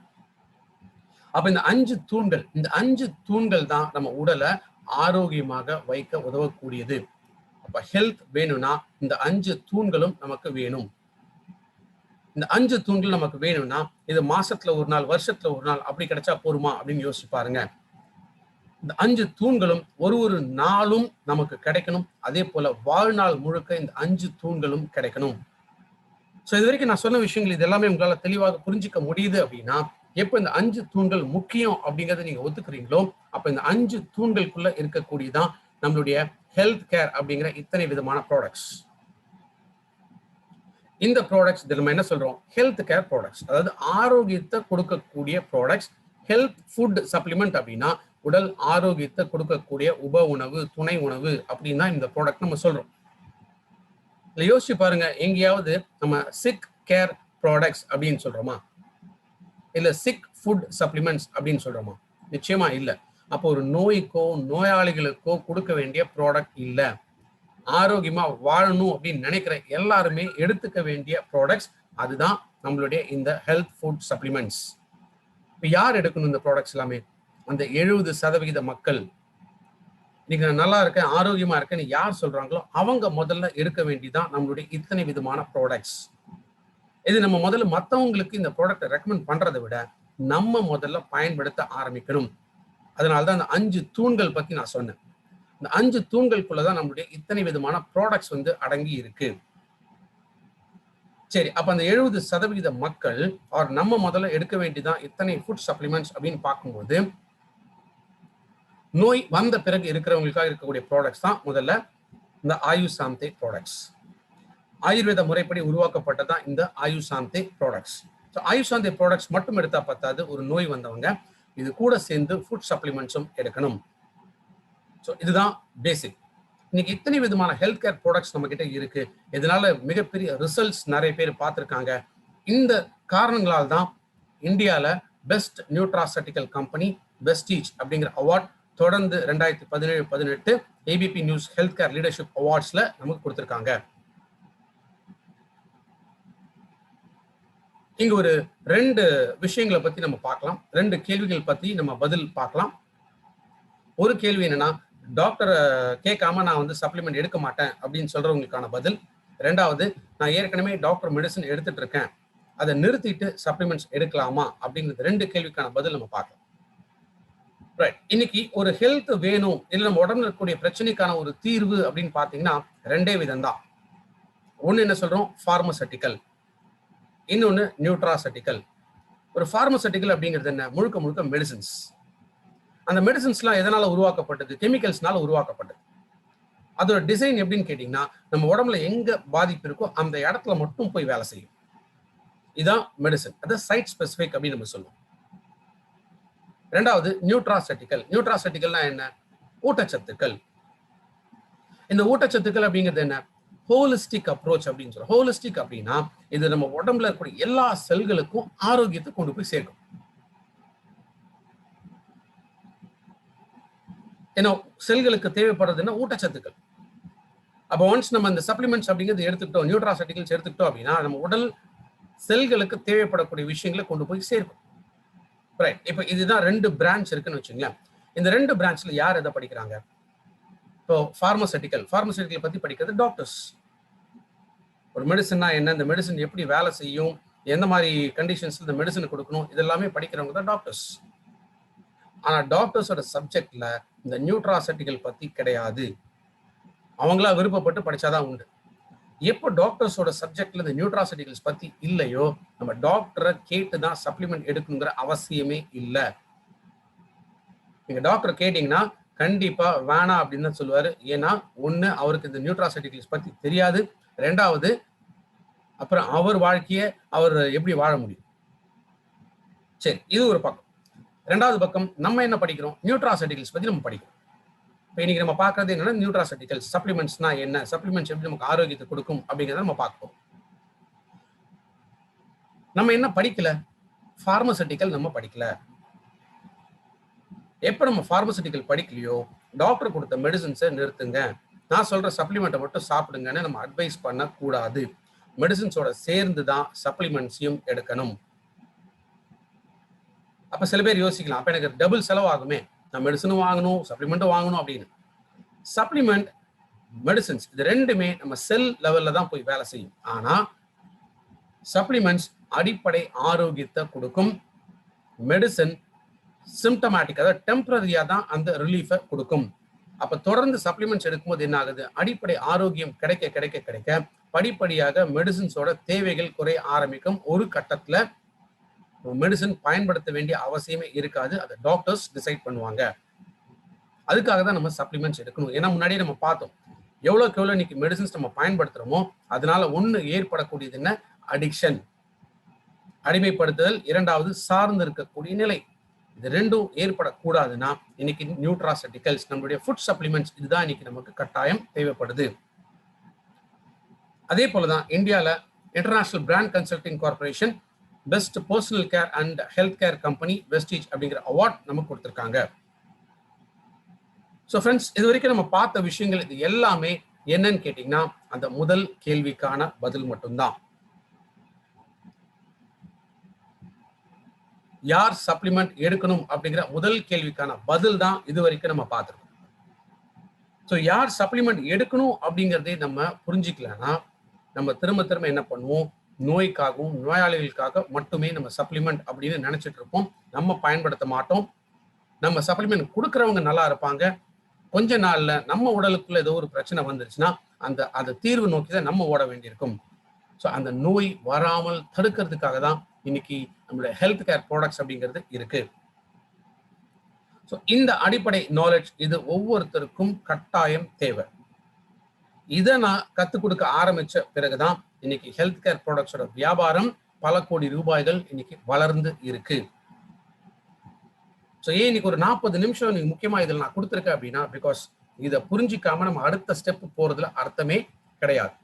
Speaker 1: அப்ப இந்த 5 தூண்கள், இந்த 5 தூண்கள் தான் நம்ம உடலை ஆரோக்கியமாக வைக்க உதவக்கூடியது. அப்ப ஹெல்த் வேணும்னா இந்த 5 தூண்களும் நமக்கு வேணும். இந்த 5 தூண்கள் நமக்கு வேணும்னா இது மாசத்துல ஒரு நாள், வருஷத்துல ஒரு நாள் அப்படி கிடைச்சா போருமா அப்படின்னு யோசிச்சு பாருங்க. இந்த 5 தூண்களும் ஒரு ஒரு நாளும் நமக்கு கிடைக்கணும். அதே போல வாழ்நாள் முழுக்க இந்த 5 தூண்களும் கிடைக்கணும். ஸோ இது வரைக்கும் நான் சொன்ன விஷயங்கள் இது எல்லாமே உங்களால தெளிவாக புரிஞ்சிக்க முடியுது அப்படின்னா எப்ப இந்த 5 தூண்கள் முக்கியம் அப்படிங்கறத நீங்க ஒத்துக்கிறீங்களோ அப்ப இந்த 5 தூண்களுக்குள்ள இருக்கக்கூடியதான் நம்மளுடைய ஹெல்த் கேர் அப்படிங்கிற இத்தனை விதமான ப்ராடக்ட்ஸ். இந்த ப்ராடக்ட்ஸ் நம்ம என்ன சொல்றோம்? ஹெல்த் கேர் ப்ராடக்ட்ஸ், அதாவது ஆரோக்கியத்தை கொடுக்கக்கூடிய ப்ராடக்ட்ஸ். ஹெல்த் ஃபுட் சப்ளிமெண்ட் அப்படின்னா உடல் ஆரோக்கியத்தை கொடுக்கக்கூடிய உப உணவு, துணை உணவு அப்படின்னா இந்த ப்ராடக்ட் நம்ம சொல்றோம். யோசிச்சு பாருங்க, எங்கேயாவது நம்ம சிக் கேர் ப்ராடக்ட்ஸ் அப்படின்னு சொல்றோமா, இல்ல சிக் ஃபுட் சப்ளிமெண்ட்ஸ் அப்படின்னு சொல்றோமா? நிச்சயமா இல்ல. அப்போ ஒரு நோய்க்கோ நோயாளிகளுக்கோ கொடுக்க வேண்டிய ப்ராடக்ட் இல்ல. ஆரோக்கியமா வாழணும் அப்படின்னு நினைக்கிற எல்லாருமே எடுத்துக்க வேண்டிய ப்ராடக்ட்ஸ், அதுதான் நம்மளுடைய இந்த ஹெல்த் ஃபுட் சப்ளிமெண்ட்ஸ். இப்ப யார் எடுக்கணும் இந்த ப்ராடக்ட்ஸ் எல்லாமே? அந்த 70% மக்கள். இன்னைக்கு நான் நல்லா இருக்கேன், ஆரோக்கியமா இருக்கேன்னு யார் சொல்றாங்களோ அவங்க முதல்ல எடுக்க வேண்டியதான் நம்மளுடைய இத்தனை விதமான ப்ராடக்ட்ஸ். இது நம்ம முதல்ல மற்றவங்களுக்கு இந்த ப்ராடக்ட்டை ரெக்கமெண்ட் பண்றதை விட நம்ம முதல்ல பயன்படுத்த ஆரம்பிக்கணும். அதனாலதான் அந்த 5 தூண்கள் பத்தி நான் சொன்னேன். இந்த 5 தூண்களுக்குள்ளதான் நம்மளுடைய இத்தனை விதமான ப்ராடக்ட்ஸ் வந்து அடங்கி இருக்கு. சரி, அப்ப அந்த 70% மக்கள் நம்ம முதல்ல எடுக்க வேண்டியதான் இத்தனை ஃபுட் சப்ளிமெண்ட்ஸ் அப்படின்னு பார்க்கும்போது நோய் வந்த பிறகு இருக்கிறவங்களுக்காக இருக்கக்கூடிய ப்ராடக்ட்ஸ் தான் முதல்ல இந்த ஆயுசாந்தே ப்ராடக்ட்ஸ். ஆயுர்வேத முறைப்படி உருவாக்கப்பட்டதான் இந்த ஆயுசாந்தே ப்ராடக்ட்ஸ். ஸோ ஆயுசாந்தே ப்ராடக்ட்ஸ் மட்டும் எடுத்தா பத்தாது, ஒரு நோய் வந்தவங்க இது கூட சேர்ந்து ஃபுட் சப்ளிமெண்ட்ஸும் எடுக்கணும். ஸோ இதுதான் பேசிக். இன்னைக்கு இத்தனை விதமான ஹெல்த் கேர் ப்ராடக்ட்ஸ் நம்ம கிட்ட இருக்கு. இதனால மிகப்பெரிய ரிசல்ட்ஸ் நிறைய பேர் பார்த்துருக்காங்க. இந்த காரணங்களால் தான் இந்தியாவில் பெஸ்ட் நியூட்ராசட்டிக்கல் கம்பெனி பெஸ்டீஜ் அப்படிங்கிற அவார்ட் தொடர்ந்து 2017-18 ABP news health care leadership அவார்ட்ஸ்ல நமக்கு கொடுத்திருக்காங்க. இங்க ஒரு 2 விஷயங்களை பத்தி நம்ம பார்க்கலாம். 2 கேள்விகள் பத்தி நம்ம பதில் பார்க்கலாம். ஒரு கேள்வி என்னன்னா, டாக்டர் கேட்காம நான் வந்து சப்ளிமெண்ட் எடுக்க மாட்டேன் அப்படின்னு சொல்றவங்களுக்கான பதில். 2வது, நான் ஏற்கனவே டாக்டர் மெடிசன் எடுத்துட்டு இருக்கேன், அதை நிறுத்திட்டு சப்ளிமெண்ட்ஸ் எடுக்கலாமா அப்படிங்கிறது 2 கேள்விக்கான பதில் நம்ம பார்க்கலாம். ரைட். இன்னைக்கு ஒரு ஹெல்த் வேணும் இல்லை நம்ம உடம்புல இருக்கக்கூடிய பிரச்சனைக்கான ஒரு தீர்வு அப்படின்னு பார்த்தீங்கன்னா 2 விதம் தான். ஒன்று என்ன சொல்றோம், ஃபார்மசூட்டிக்கல், இன்னொன்று நியூட்ராசூட்டிக்கல். ஒரு ஃபார்மசூட்டிக்கல் அப்படிங்கிறது என்ன, முழுக்க முழுக்க மெடிசின்ஸ். அந்த மெடிசின்ஸ்லாம் எதனால உருவாக்கப்பட்டது, கெமிக்கல்ஸ்னால உருவாக்கப்பட்டது. அதோட டிசைன் எப்படின்னு கேட்டீங்கன்னா நம்ம உடம்புல எங்க பாதிப்பு இருக்கோ அந்த இடத்துல மட்டும் போய் வேலை செய்யும். இதான் மெடிசன், அது சைட் ஸ்பெசிபிக் அப்படின்னு நம்ம சொல்லுவோம். ரெண்டாவது நியூட்ராசூட்டிக்கல். நியூட்ராசூட்டிக்கல்னா என்ன, ஊட்டச்சத்துக்கள். இந்த ஊட்டச்சத்துக்கள் அப்படிங்கிறது என்ன, ஹோலிஸ்டிக் அப்ரோச் அப்படின்னு சொல்றோம். ஹோலிஸ்டிக் அப்படின்னா இது நம்ம உடம்புல இருக்கக்கூடிய எல்லா செல்களுக்கும் ஆரோக்கியத்தை கொண்டு போய் சேர்க்கும். ஏன்னா செல்களுக்கு தேவைப்படுறதுன்னா ஊட்டச்சத்துக்கள். அப்போ ஒன்ஸ் நம்ம இந்த சப்ளிமெண்ட்ஸ் அப்படிங்கிறது எடுத்துக்கிட்டோம், நியூட்ராசூட்டிகல்ஸ் எடுத்துக்கிட்டோம் அப்படின்னா நம்ம உடல் செல்களுக்கு தேவைப்படக்கூடிய விஷயங்களை கொண்டு போய் சேர்க்கும். ரைட். இப்போ இதுதான் 2 பிரான்ச் இருக்குன்னு வச்சுங்களேன். இந்த 2 பிரான்ச்ல யார் எதை படிக்கிறாங்க? இப்போ ஃபார்மசூட்டிக்கல் பத்தி படிக்கிறது டாக்டர்ஸ். ஒரு மெடிசன்னா என்ன, இந்த மெடிசன் எப்படி வேலை செய்யும், எந்த மாதிரி கண்டிஷன்ஸ்ல இந்த மெடிசன் கொடுக்கணும், இதெல்லாமே படிக்கிறவங்க தான் டாக்டர்ஸ். ஆனா டாக்டர்ஸோட சப்ஜெக்ட்ல இந்த நியூட்ராசூட்டிக்கல் பத்தி கிடையாது. அவங்களா விருப்பப்பட்டு படிச்சாதான் உண்டு. எப்போ டாக்டர்ஸோட சப்ஜெக்ட்ல இந்த நியூட்ராசூட்டிகல்ஸ் பத்தி இல்லையோ நம்ம டாக்டரை கேட்டு தான் சப்ளிமெண்ட் எடுக்கணுங்கிற அவசியமே இல்லை. நீங்க டாக்டர் கேட்டீங்கன்னா கண்டிப்பா வேணாம் அப்படின்னு தான் சொல்லுவாரு. ஏன்னா ஒண்ணு, அவருக்கு இந்த நியூட்ராசூட்டிகல்ஸ் பத்தி தெரியாது. ரெண்டாவது, அப்புறம் அவர் வாழ்க்கைய அவர் எப்படி வாழ முடியும். சரி, இது ஒரு பக்கம். ரெண்டாவது பக்கம் நம்ம என்ன படிக்கிறோம், நியூட்ராசூட்டிகல்ஸ் பத்தி நம்ம படிக்கிறோம். இப்போ இன்னைக்கு நம்ம பார்க்கறது என்னன்னா நியூட்ராசூட்டிகல்ஸ், சப்ளிமெண்ட்ஸ்னா என்ன, சப்ளிமெண்ட்ஸ் எப்படி நமக்கு ஆரோக்கியத்தை கொடுக்கும் அப்படிங்கிறத நம்ம பார்ப்போம். நம்ம என்ன படிக்கல, ஃபார்மசூட்டிக்கல் நம்ம படிக்கல. எப்ப நம்ம ஃபார்மசூட்டிக்கல் படிக்கலையோ டாக்டர் கொடுத்த மெடிசின்ஸை நிறுத்துங்க, நான் சொல்ற சப்ளிமெண்ட்டை மட்டும் சாப்பிடுங்கன்னு நம்ம அட்வைஸ் பண்ண கூடாது. மெடிசின்ஸோட சேர்ந்து தான் சப்ளிமெண்ட்ஸையும் எடுக்கணும். அப்ப சில பேர் யோசிக்கலாம், அப்ப எனக்கு டபுள் செலவாகுமே, நான் மெடிசனும் வாங்கணும் சப்ளிமெண்ட்டும் வாங்கணும் அப்படின்னு. சப்ளிமெண்ட், மெடிசின்ஸ் இது ரெண்டுமே நம்ம செல் லெவல்ல தான் போய் வேலை செய்யும். ஆனா சப்ளிமெண்ட்ஸ் அடிப்படை ஆரோக்கியத்தை கொடுக்கும். மெடிசன் சிம்டமேட்டிக், அதாவது டெம்பரரியா தான் அந்த ரிலீஃபை கொடுக்கும். அப்ப தொடர்ந்து சப்ளிமெண்ட்ஸ் எடுக்கும்போது என்ன ஆகுது, அடிப்படை ஆரோக்கியம் கிடைக்க கிடைக்க கிடைக்க படிப்படியாக மெடிசின்ஸோட தேவைகள் குறைய ஆரம்பிக்கும். ஒரு கட்டத்துல மெடிசன் பயன்படுத்த வேண்டிய அவசியமே இருக்காது. அதை டாக்டர்ஸ் டிசைட் பண்ணுவாங்க. அதுக்காக தான் நம்ம சப்ளிமெண்ட்ஸ் எடுக்கணும். ஏன்னா முன்னாடியே நம்ம பார்த்தோம், எவ்வளவுக்கு எவ்வளவு இன்னைக்கு மெடிசின்ஸ் நம்ம பயன்படுத்துறோமோ அதனால ஒண்ணு ஏற்படக்கூடியது என்ன, அடிக்ஷன், அடிமைப்படுத்துதல். இரண்டாவது, சார்ந்து இருக்கக்கூடிய நிலை. இது ரெண்டும் ஏற்படக்கூடாதுன்னா இன்னைக்கு நியூட்ராசூட்டிகல்ஸ், நம்மளுடைய ஃபுட் சப்ளிமெண்ட்ஸ் இதுதான் இன்னைக்கு நமக்கு கட்டாயம் தேவைப்படுது. அதே போலதான் இந்தியால international brand consulting corporation best personal care and health care company Vestige அப்படிங்கிற அவார்ட் நமக்கு கொடுத்திருக்காங்க. ஸோ ஃப்ரெண்ட்ஸ், இது வரைக்கும் நம்ம பார்த்த விஷயங்கள் இது எல்லாமே என்னன்னு கேட்டீங்கன்னா அந்த முதல் கேள்விக்கான பதில் மட்டும்தான். யார் சப்ளிமெண்ட் எடுக்கணும் அப்படிங்கிற முதல் கேள்விக்கான பதில் தான் இது வரைக்கும் நம்ம பார்த்துருக்கோம். ஸோ யார் சப்ளிமெண்ட் எடுக்கணும் அப்படிங்கிறதே நம்ம புரிஞ்சிக்கலன்னா நம்ம திரும்ப திரும்ப என்ன பண்ணுவோம், நோய்க்காகவும் நோயாளிகளுக்காக மட்டுமே நம்ம சப்ளிமெண்ட் அப்படின்னு நினைச்சிட்டு இருப்போம். நம்ம பயன்படுத்த மாட்டோம். நம்ம சப்ளிமெண்ட் கொடுக்கறவங்க நல்லா இருப்பாங்க, கொஞ்ச நாள்ல நம்ம உடலுக்குள்ள ஏதோ ஒரு பிரச்சனை வந்துருச்சுன்னா அந்த தீர்வு நோக்கி தான் நம்ம ஓட வேண்டியிருக்கும். ஸோ அந்த நோய் வராமல் தடுக்கிறதுக்காக தான் இன்னைக்கு நம்மளுடைய ஹெல்த் கேர் ப்ராடக்ட்ஸ் அப்படிங்கிறது இருக்கு. ஸோ இந்த அடிப்படை நாலேஜ் இது ஒவ்வொருத்தருக்கும் கட்டாயம் தேவை. இதை நான் கற்றுக் கொடுக்க ஆரம்பிச்ச பிறகுதான் இன்னைக்கு ஹெல்த் கேர் ப்ராடக்ட்ஸோட வியாபாரம் பல கோடி ரூபாய்கள் இன்னைக்கு வளர்ந்து இருக்கு. ஸோ ஏன் இன்னைக்கு ஒரு 40 நிமிஷம் நீங்க முக்கியமா இதில் நான் கொடுத்துருக்கேன் அப்படின்னா, பிகாஸ் இதை புரிஞ்சிக்காம நம்ம அடுத்த ஸ்டெப் போறதுல அர்த்தமே கிடையாது.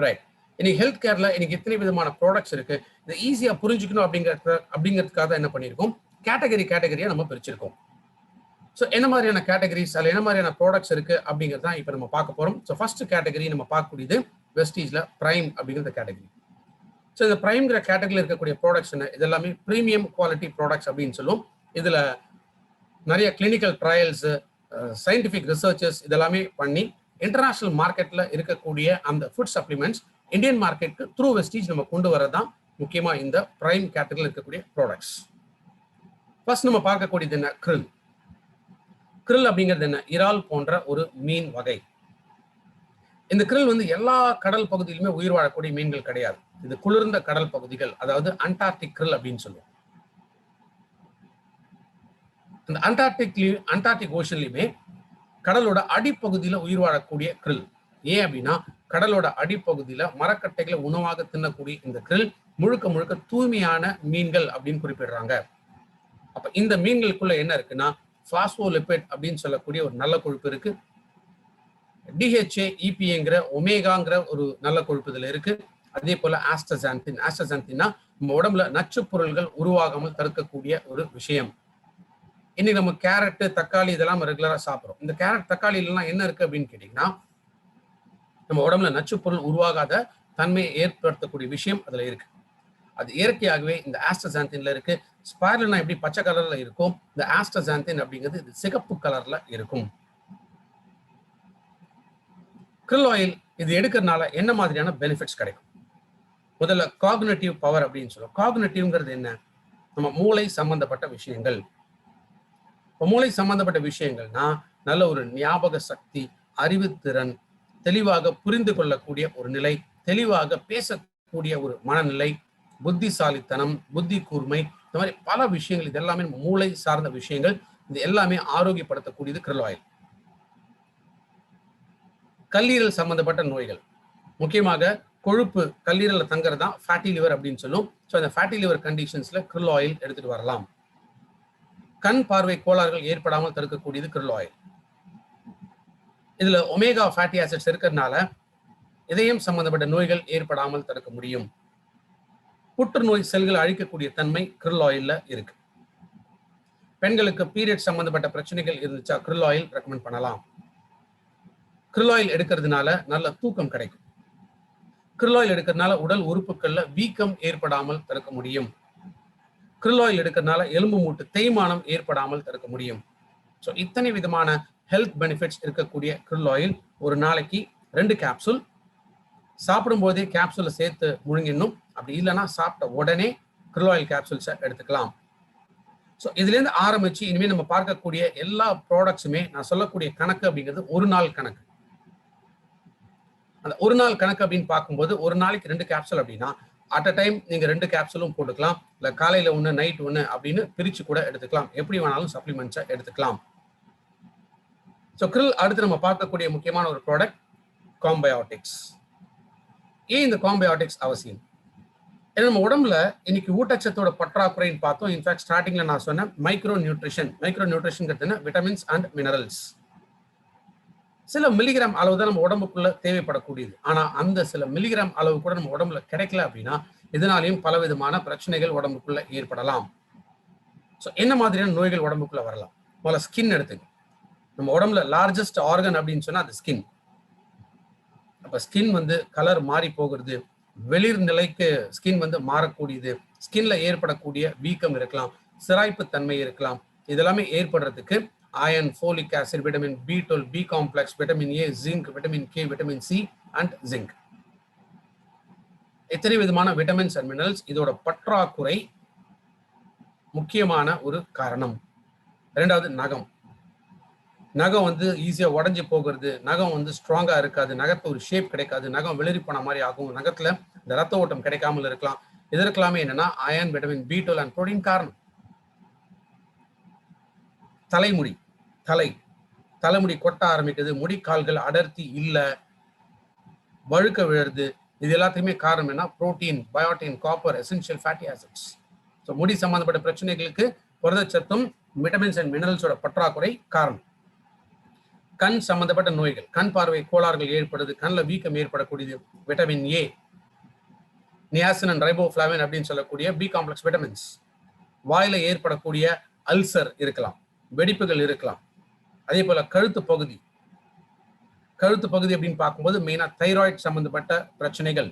Speaker 1: ரைட். இன்னைக்கு ஹெல்த் கேர்ல இன்னைக்கு எத்தனை விதமான ப்ராடக்ட்ஸ் இருக்கு, இதை ஈஸியா புரிஞ்சுக்கணும் அப்படிங்கிறதுக்காக என்ன பண்ணியிருக்கோம், கேட்டகரியா நம்ம பிரிச்சிருக்கோம். ஸோ என்ன மாதிரியான கேட்டகரிஸ், அதில் என்ன மாதிரியான ப்ராடக்ட்ஸ் இருக்கு அப்படிங்கிறது தான் இப்போ நம்ம பார்க்க போறோம். ஸோ ஃபர்ஸ்ட் கேட்டகரி நம்ம பார்க்கக்கூடியது வெஸ்டீஜ்ல பிரைம் அப்படிங்கிற கேட்டகரி. ஸோ இந்த பிரைம்ங்கிற கேட்டகரியில் இருக்கக்கூடிய ப்ராடக்ட்ஸ் என்ன, இதெல்லாமே ப்ரீமியம் குவாலிட்டி ப்ராடக்ட்ஸ் அப்படின்னு சொல்லுவோம். இதுல நிறைய கிளினிக்கல் ட்ரையல்ஸ், சயின்டிபிக் ரிசர்ச்சஸ் இதெல்லாமே பண்ணி இன்டர்நேஷனல் மார்க்கெட்ல இருக்கக்கூடிய அந்த ஃபுட் சப்ளிமெண்ட்ஸ் இந்தியன் மார்க்கெட்டுக்கு த்ரூ வெஸ்டீஜ் நம்ம கொண்டு வரதான் முக்கியமா இந்த பிரைம் கேட்டகரியில் இருக்கக்கூடிய ப்ராடக்ட்ஸ். ஃபர்ஸ்ட் நம்ம பார்க்கக்கூடியது என்ன? krill. krill அப்படிங்கிறது என்ன? இறால் போன்ற ஒரு மீன் வகை. இந்த krill வந்து எல்லா கடல் பகுதியிலுமே உயிர் வாழக்கூடிய மீன்கள் கிடையாது. இது குளிர்ந்த கடல் பகுதிகள், அதாவது அண்டார்டிக் krill அப்படின்னு சொல்லுவோம். இந்த அண்டார்டிக் ஓஷன்லயுமே கடலோட அடிப்பகுதியில உயிர் வாழக்கூடிய krill. ஏன் அப்படின்னா கடலோட அடிப்பகுதியில மரக்கட்டைகளை உணவாக தின்னக்கூடிய இந்த krill முழுக்க முழுக்க தூய்மையான மீன்கள் அப்படின்னு குறிப்பிடுறாங்க. அப்ப இந்த மீன்களுக்குள்ள என்ன இருக்குன்னா பாஸ்போலிபிட் அப்படின்னு சொல்லக்கூடிய ஒரு நல்ல கொழுப்பு இருக்கு. DHA EPAங்கிற ஒமேகாங்கிற ஒரு நல்ல கொழுப்பு இதுல இருக்கு. அதே போல ஆஸ்டசாந்தின்னா நம்ம உடம்புல நச்சு பொருள்கள் உருவாகாமல் தடுக்கக்கூடிய ஒரு விஷயம். இன்னைக்கு நம்ம கேரட், தக்காளி இதெல்லாம் ரெகுலரா சாப்பிடுறோம். இந்த கேரட், தக்காளி எல்லாம் என்ன இருக்கு அப்படின்னு கேட்டீங்கன்னா நம்ம உடம்புல நச்சு பொருள் உருவாகாத தன்மையை ஏற்படுத்தக்கூடிய விஷயம் அதுல இருக்கு. அது இயற்கையாகவே இந்த ஆஸ்டசாந்தின்ல இருக்கு. ஸ்பைருலினா எப்படி பச்சை கலர்ல இருக்கும், இந்த ஆஸ்டசாந்தின் அப்படிங்கிறது இது சிகப்பு கலர்ல இருக்கும். krill ஆயில் இது எடுக்கிறதுனால என்ன மாதிரியான பெனிஃபிட்ஸ் கிடைக்கும்? முதல்ல காக்னிட்டிவ் பவர் அப்படின்னு சொல்லுவோம். காக்னிட்டிவ்ங்கிறது என்ன? நம்ம மூளை சம்பந்தப்பட்ட விஷயங்கள். மூளை சம்பந்தப்பட்ட விஷயங்கள்னா நல்ல ஒரு ஞாபக சக்தி, அறிவுத்திறன், தெளிவாக புரிந்து கொள்ளக்கூடிய ஒரு நிலை, தெளிவாக பேசக்கூடிய ஒரு மனநிலை, புத்திசாலித்தனம், புத்தி கூர்மை, இந்த மாதிரி பல விஷயங்கள். இது எல்லாமே மூளை சார்ந்த விஷயங்கள். இது எல்லாமே ஆரோக்கியப்படுத்தக்கூடியது krill ஆயில். கல்லீரல் சம்பந்தப்பட்ட நோய்கள், முக்கியமாக கொழுப்பு கல்லீரல்ல தங்குறது தான் ஃபேட்டி லிவர் அப்படின்னு சொல்லும். ஸோ அந்த ஃபேட்டி லிவர் கண்டிஷன்ஸ்ல krill ஆயில் எடுத்துட்டு வரலாம். கண் பார்வை கோளாறுகள் ஏற்படாமல் தடுக்கக்கூடியது krill ஆயில். இதுல ஒமேகா ஃபேட்டி ஆசிட்ஸ் இருக்கிறதுனால இதயம் சம்பந்தப்பட்ட நோய்கள் ஏற்படாமல் தடுக்க முடியும். புற்றுநோய் செல்கள் அழிக்கக்கூடிய தன்மை krill ஆயில்ல இருக்கு. பெண்களுக்கு பீரியட் சம்பந்தப்பட்ட பிரச்சனைகள் இருந்துச்சா krill ஆயில் ரெக்கமெண்ட் பண்ணலாம். krill ஆயில் எடுக்கிறதுனால நல்ல தூக்கம் கிடைக்கும். krill ஆயில் எடுக்கிறதுனால உடல் உறுப்புகள்ல வீக்கம் ஏற்படாமல் தடுக்க முடியும். krill ஆயில் எடுக்கிறதுனால எலும்பு மூட்டு தேய்மானம் ஏற்படாமல் தடுக்க முடியும். ஸோ இத்தனை விதமான ஹெல்த் பெனிஃபிட்ஸ் இருக்கக்கூடிய krill ஆயில் ஒரு நாளைக்கு 2 கேப்சூல் சாப்பிடும் போதே கேப்சூலை சேர்த்து முழுங்கிடணும். அப்படி இல்லைன்னா சாப்பிட்ட உடனே krill ஆயில் கேப்சூல்ஸை எடுத்துக்கலாம். ஸோ இதுல இருந்து ஆரம்பிச்சு இனிமேல் நம்ம பார்க்கக்கூடிய எல்லா ப்ராடக்ட்ஸுமே நான் சொல்லக்கூடிய கணக்கு அப்படிங்கிறது ஒரு நாள் கணக்கு. அந்த ஒரு நாள் கணக்கு அப்படின்னு பார்க்கும்போது ஒரு நாளைக்கு 2 கேப்சூல் அப்படின்னா அட் அ டைம் நீங்க 2 கேப்சூலும் போட்டுக்கலாம். இல்ல காலையில 1 நைட் 1 அப்படின்னு பிரிச்சு கூட எடுத்துக்கலாம். எப்படி வேணாலும் சப்ளிமெண்ட்ஸை எடுத்துக்கலாம். ஸோ krill அடுத்து நம்ம பார்க்கக்கூடிய முக்கியமான ஒரு ப்ராடக்ட் காம்பயோட்டிக்ஸ். ஏன் இந்த காம்பயோட்டிக்ஸ் அவசியம்? ஏன்னா நம்ம உடம்புல இன்னைக்கு ஊட்டச்சத்தோட பற்றாக்குறைன்னு பார்த்தோம். இன்ஃபேக்ட் ஸ்டார்டிங்ல நான் சொன்னேன் micro nutrition vitamins and minerals. சில மில்லிகிராம் அளவு தான் நம்ம உடம்புக்குள்ள தேவைப்படக்கூடியது. ஆனா அந்த சில மில்லிகிராம் அளவு கூட நம்ம உடம்புல கிடைக்கல அப்படின்னா இதனாலையும் பலவிதமான பிரச்சனைகள் உடம்புக்குள்ள ஏற்படலாம். ஸோ என்ன மாதிரியான நோய்கள் உடம்புக்குள்ள வரலாம்? முதல்ல ஸ்கின் எடுத்துங்க. நம்ம உடம்புல லார்ஜஸ்ட் ஆர்கன் அப்படின்னு சொன்னா அது ஸ்கின். அப்ப ஸ்கின் வந்து கலர் மாறி போகிறது, வெளிர் நிலைக்கு ஸ்கின் வந்து மாறக்கூடியது, ஸ்கின்ல ஏற்படக்கூடிய வீக்கம் இருக்கலாம், சிராய்ப்பு தன்மை இருக்கலாம். இதெல்லாமே ஏற்படுறதுக்கு iron, folic acid, vitamin B12, B complex, vitamin A, zinc, vitamin K, vitamin C and zinc. இத்தனை விதமான விட்டமின்ஸ் அண்ட் மினரல்ஸ் இதோட பற்றாக்குறை முக்கியமான ஒரு காரணம். இரண்டாவது நகம். நகம் வந்து ஈஸியா உடஞ்சி போகிறது, நகம் வந்து ஸ்ட்ராங்கா இருக்காது, நகத்துல ஒரு ஷேப் கிடைக்காது, நகம் வெளிரி போன மாதிரி ஆகும், நகத்துல இந்த ரத்த ஓட்டம் கிடைக்காமல் இருக்கலாம். இதற்கெல்லாமே என்னன்னா iron, vitamin B12 and protein காரணம். தலைமுடி, தலைமுடி கொட்ட ஆரம்பிக்குது, முடிக்கால்கள் அடர்த்தி இல்ல, வழுக்க விழுறது, இது எல்லாத்தையுமே காரணம் என்ன? Protein, biotin, copper, essential fatty acids. So முடி சம்பந்தப்பட்ட பிரச்சனைகளுக்கு புரதச்சத்தும் விட்டமின்ஸ் அண்ட் மினரல்ஸோட பற்றாக்குறை காரணம். கண் சம்பந்தப்பட்ட நோய்கள், கண் பார்வை கோளாறுகள் ஏற்படுது, கண்ணில் வீக்கம் ஏற்படக்கூடியது, vitamin A, niacin and riboflavin அப்படின்னு சொல்லக்கூடிய B காம்ப்ளெக்ஸ் விட்டமின்ஸ். வாயில ஏற்படக்கூடிய அல்சர் இருக்கலாம், வெடிப்புகள் இருக்கலாம். அதே போல கழுத்து பகுதி அப்படின்னு பார்க்கும்போது மெயினா தைராய்டு சம்பந்தப்பட்ட பிரச்சனைகள்,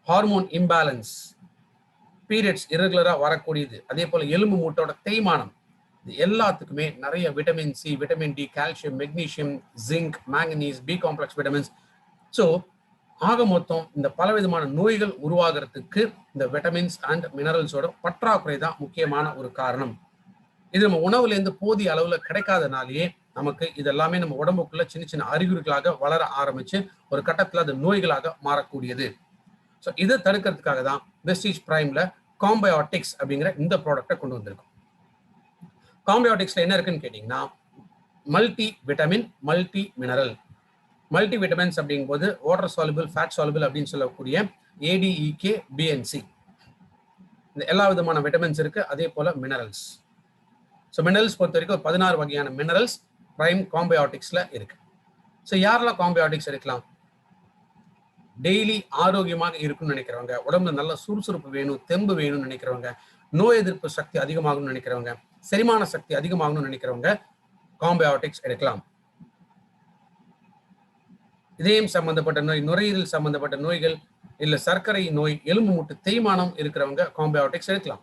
Speaker 1: ஹார்மோன் இம்பேலன்ஸ், பீரியட்ஸ் இரெகுலரா வரக்கூடியது, அதே போல எலும்பு மூட்டோட தேய்மானம், இது எல்லாத்துக்குமே நிறைய vitamin C, vitamin D, calcium, magnesium, zinc, manganese, B complex vitamins. So ஆக மொத்தம் இந்த பலவிதமான நோய்கள் உருவாகிறதுக்கு இந்த விட்டமின்ஸ் அண்ட் மினரல்ஸோட பற்றாக்குறை தான் முக்கியமான ஒரு காரணம். இது நம்ம உணவுல இருந்து போதிய அளவுல கிடைக்காதனாலேயே நமக்கு இதெல்லாமே நம்ம உடம்புக்குள்ள சின்ன சின்ன அறிகுறிகளாக வளர ஆரம்பிச்சு ஒரு கட்டத்துல அது நோய்களாக மாறக்கூடியது. ஸோ இதை தடுக்கிறதுக்காக தான் வெஸ்டீஜ் பிரைம்ல காம்பயோட்டிக்ஸ் அப்படிங்கிற இந்த ப்ராடக்டை கொண்டு வந்திருக்கும். காம்பயோட்டிக்ஸ்ல என்ன இருக்குன்னு கேட்டீங்கன்னா, multi vitamin, multi mineral. Multi vitamins அப்படிங்கும்போது வாட்டர் சாலுபிள், ஃபேட் சாலுபிள் அப்படின்னு சொல்லக்கூடிய ஏடிஇகே, பிஎன்சி, இந்த எல்லா விதமான விட்டமின்ஸ் இருக்கு. அதே போல மினரல்ஸ். ஸோ மினரல்ஸ் பொறுத்த வரைக்கும் 16 வகையான மினரல்ஸ் பிரைம் காம்பயோட்டிக்ஸ்ல இருக்கு. ஸோ யாரெல்லாம் காம்பயோட்டிக்ஸ் எடுக்கலாம்? டெய்லி ஆரோக்கியமாக இருக்குன்னு நினைக்கிறவங்க, உடம்புல நல்ல சுறுசுறுப்பு வேணும், தெம்பு வேணும்னு நினைக்கிறவங்க, நோய் எதிர்ப்பு சக்தி அதிகமாகணும்னு நினைக்கிறவங்க, செரிமான சக்தி அதிகமாகணும்னு நினைக்கிறவங்க காம்பயோட்டிக்ஸ் எடுக்கலாம். இதயம் சம்பந்தப்பட்ட நோய், நுரையீரல் சம்பந்தப்பட்ட நோய்கள், இல்ல சர்க்கரை நோய், எலும்பு மூட்டு தேய்மானம் இருக்கிறவங்க காம்பயோட்டிக்ஸ் எடுக்கலாம்.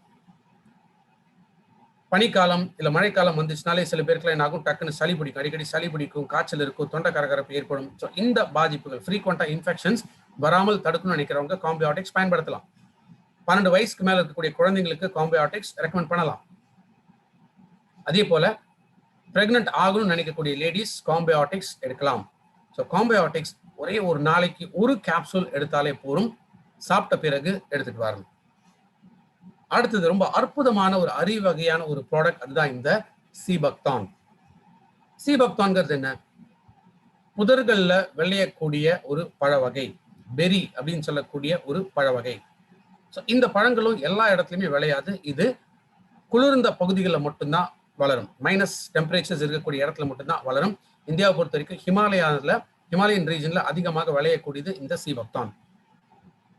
Speaker 1: பனிக்காலம் இல்ல மழைக்காலம் வந்துச்சுனாலே சில பேருக்கு என்ன ஆகும், டக்குன்னு சளி பிடிக்கும், அடிக்கடி சளி பிடிக்கும், காய்ச்சல் இருக்கும், தொண்டை கரகரப்பு ஏற்படும். ஸோ இந்த பாதிப்புகள், ஃப்ரீக்வெண்டா இன்ஃபெக்ஷன்ஸ் வராமல் தடுக்கணும்னு நினைக்கிறவங்க காம்பயோட்டிக்ஸ் பயன்படுத்தலாம். 12 வயசுக்கு மேல இருக்கக்கூடிய குழந்தைங்களுக்கு காம்பயோட்டிக்ஸ் ரெக்கமெண்ட் பண்ணலாம். அதே போல பிரெக்னன்ட் ஆகணும்னு நினைக்கக்கூடிய லேடிஸ் காம்பயோட்டிக்ஸ் எடுக்கலாம். ஸோ காம்பயோட்டிக்ஸ் ஒரே ஒரு நாளைக்கு ஒரு கேப்சூல் எடுத்தாலே போதும், சாப்பிட்ட பிறகு எடுத்துட்டு வரணும். அடுத்தது ரொம்ப அற்புதமான ஒரு அரிவகையான ஒரு ப்ராடக்ட், அதுதான் இந்த சீபக்தான். சீபக்தான்ங்கிறது என்ன? புதர்கள்ல விளையக்கூடிய ஒரு பழ வகை, பெரி அப்படின்னு சொல்லக்கூடிய ஒரு பழ வகை. ஸோ இந்த பழங்களும் எல்லா இடத்துலையுமே விளையாது. இது குளிர்ந்த பகுதிகளில் மட்டும்தான் வளரும். மைனஸ் டெம்பரேச்சர்ஸ் இருக்கக்கூடிய இடத்துல மட்டும்தான் வளரும். இந்தியாவை பொறுத்த வரைக்கும் ஹிமாலயன் ரீஜன்ல அதிகமாக விளையக்கூடியது இந்த சீபக்தான்.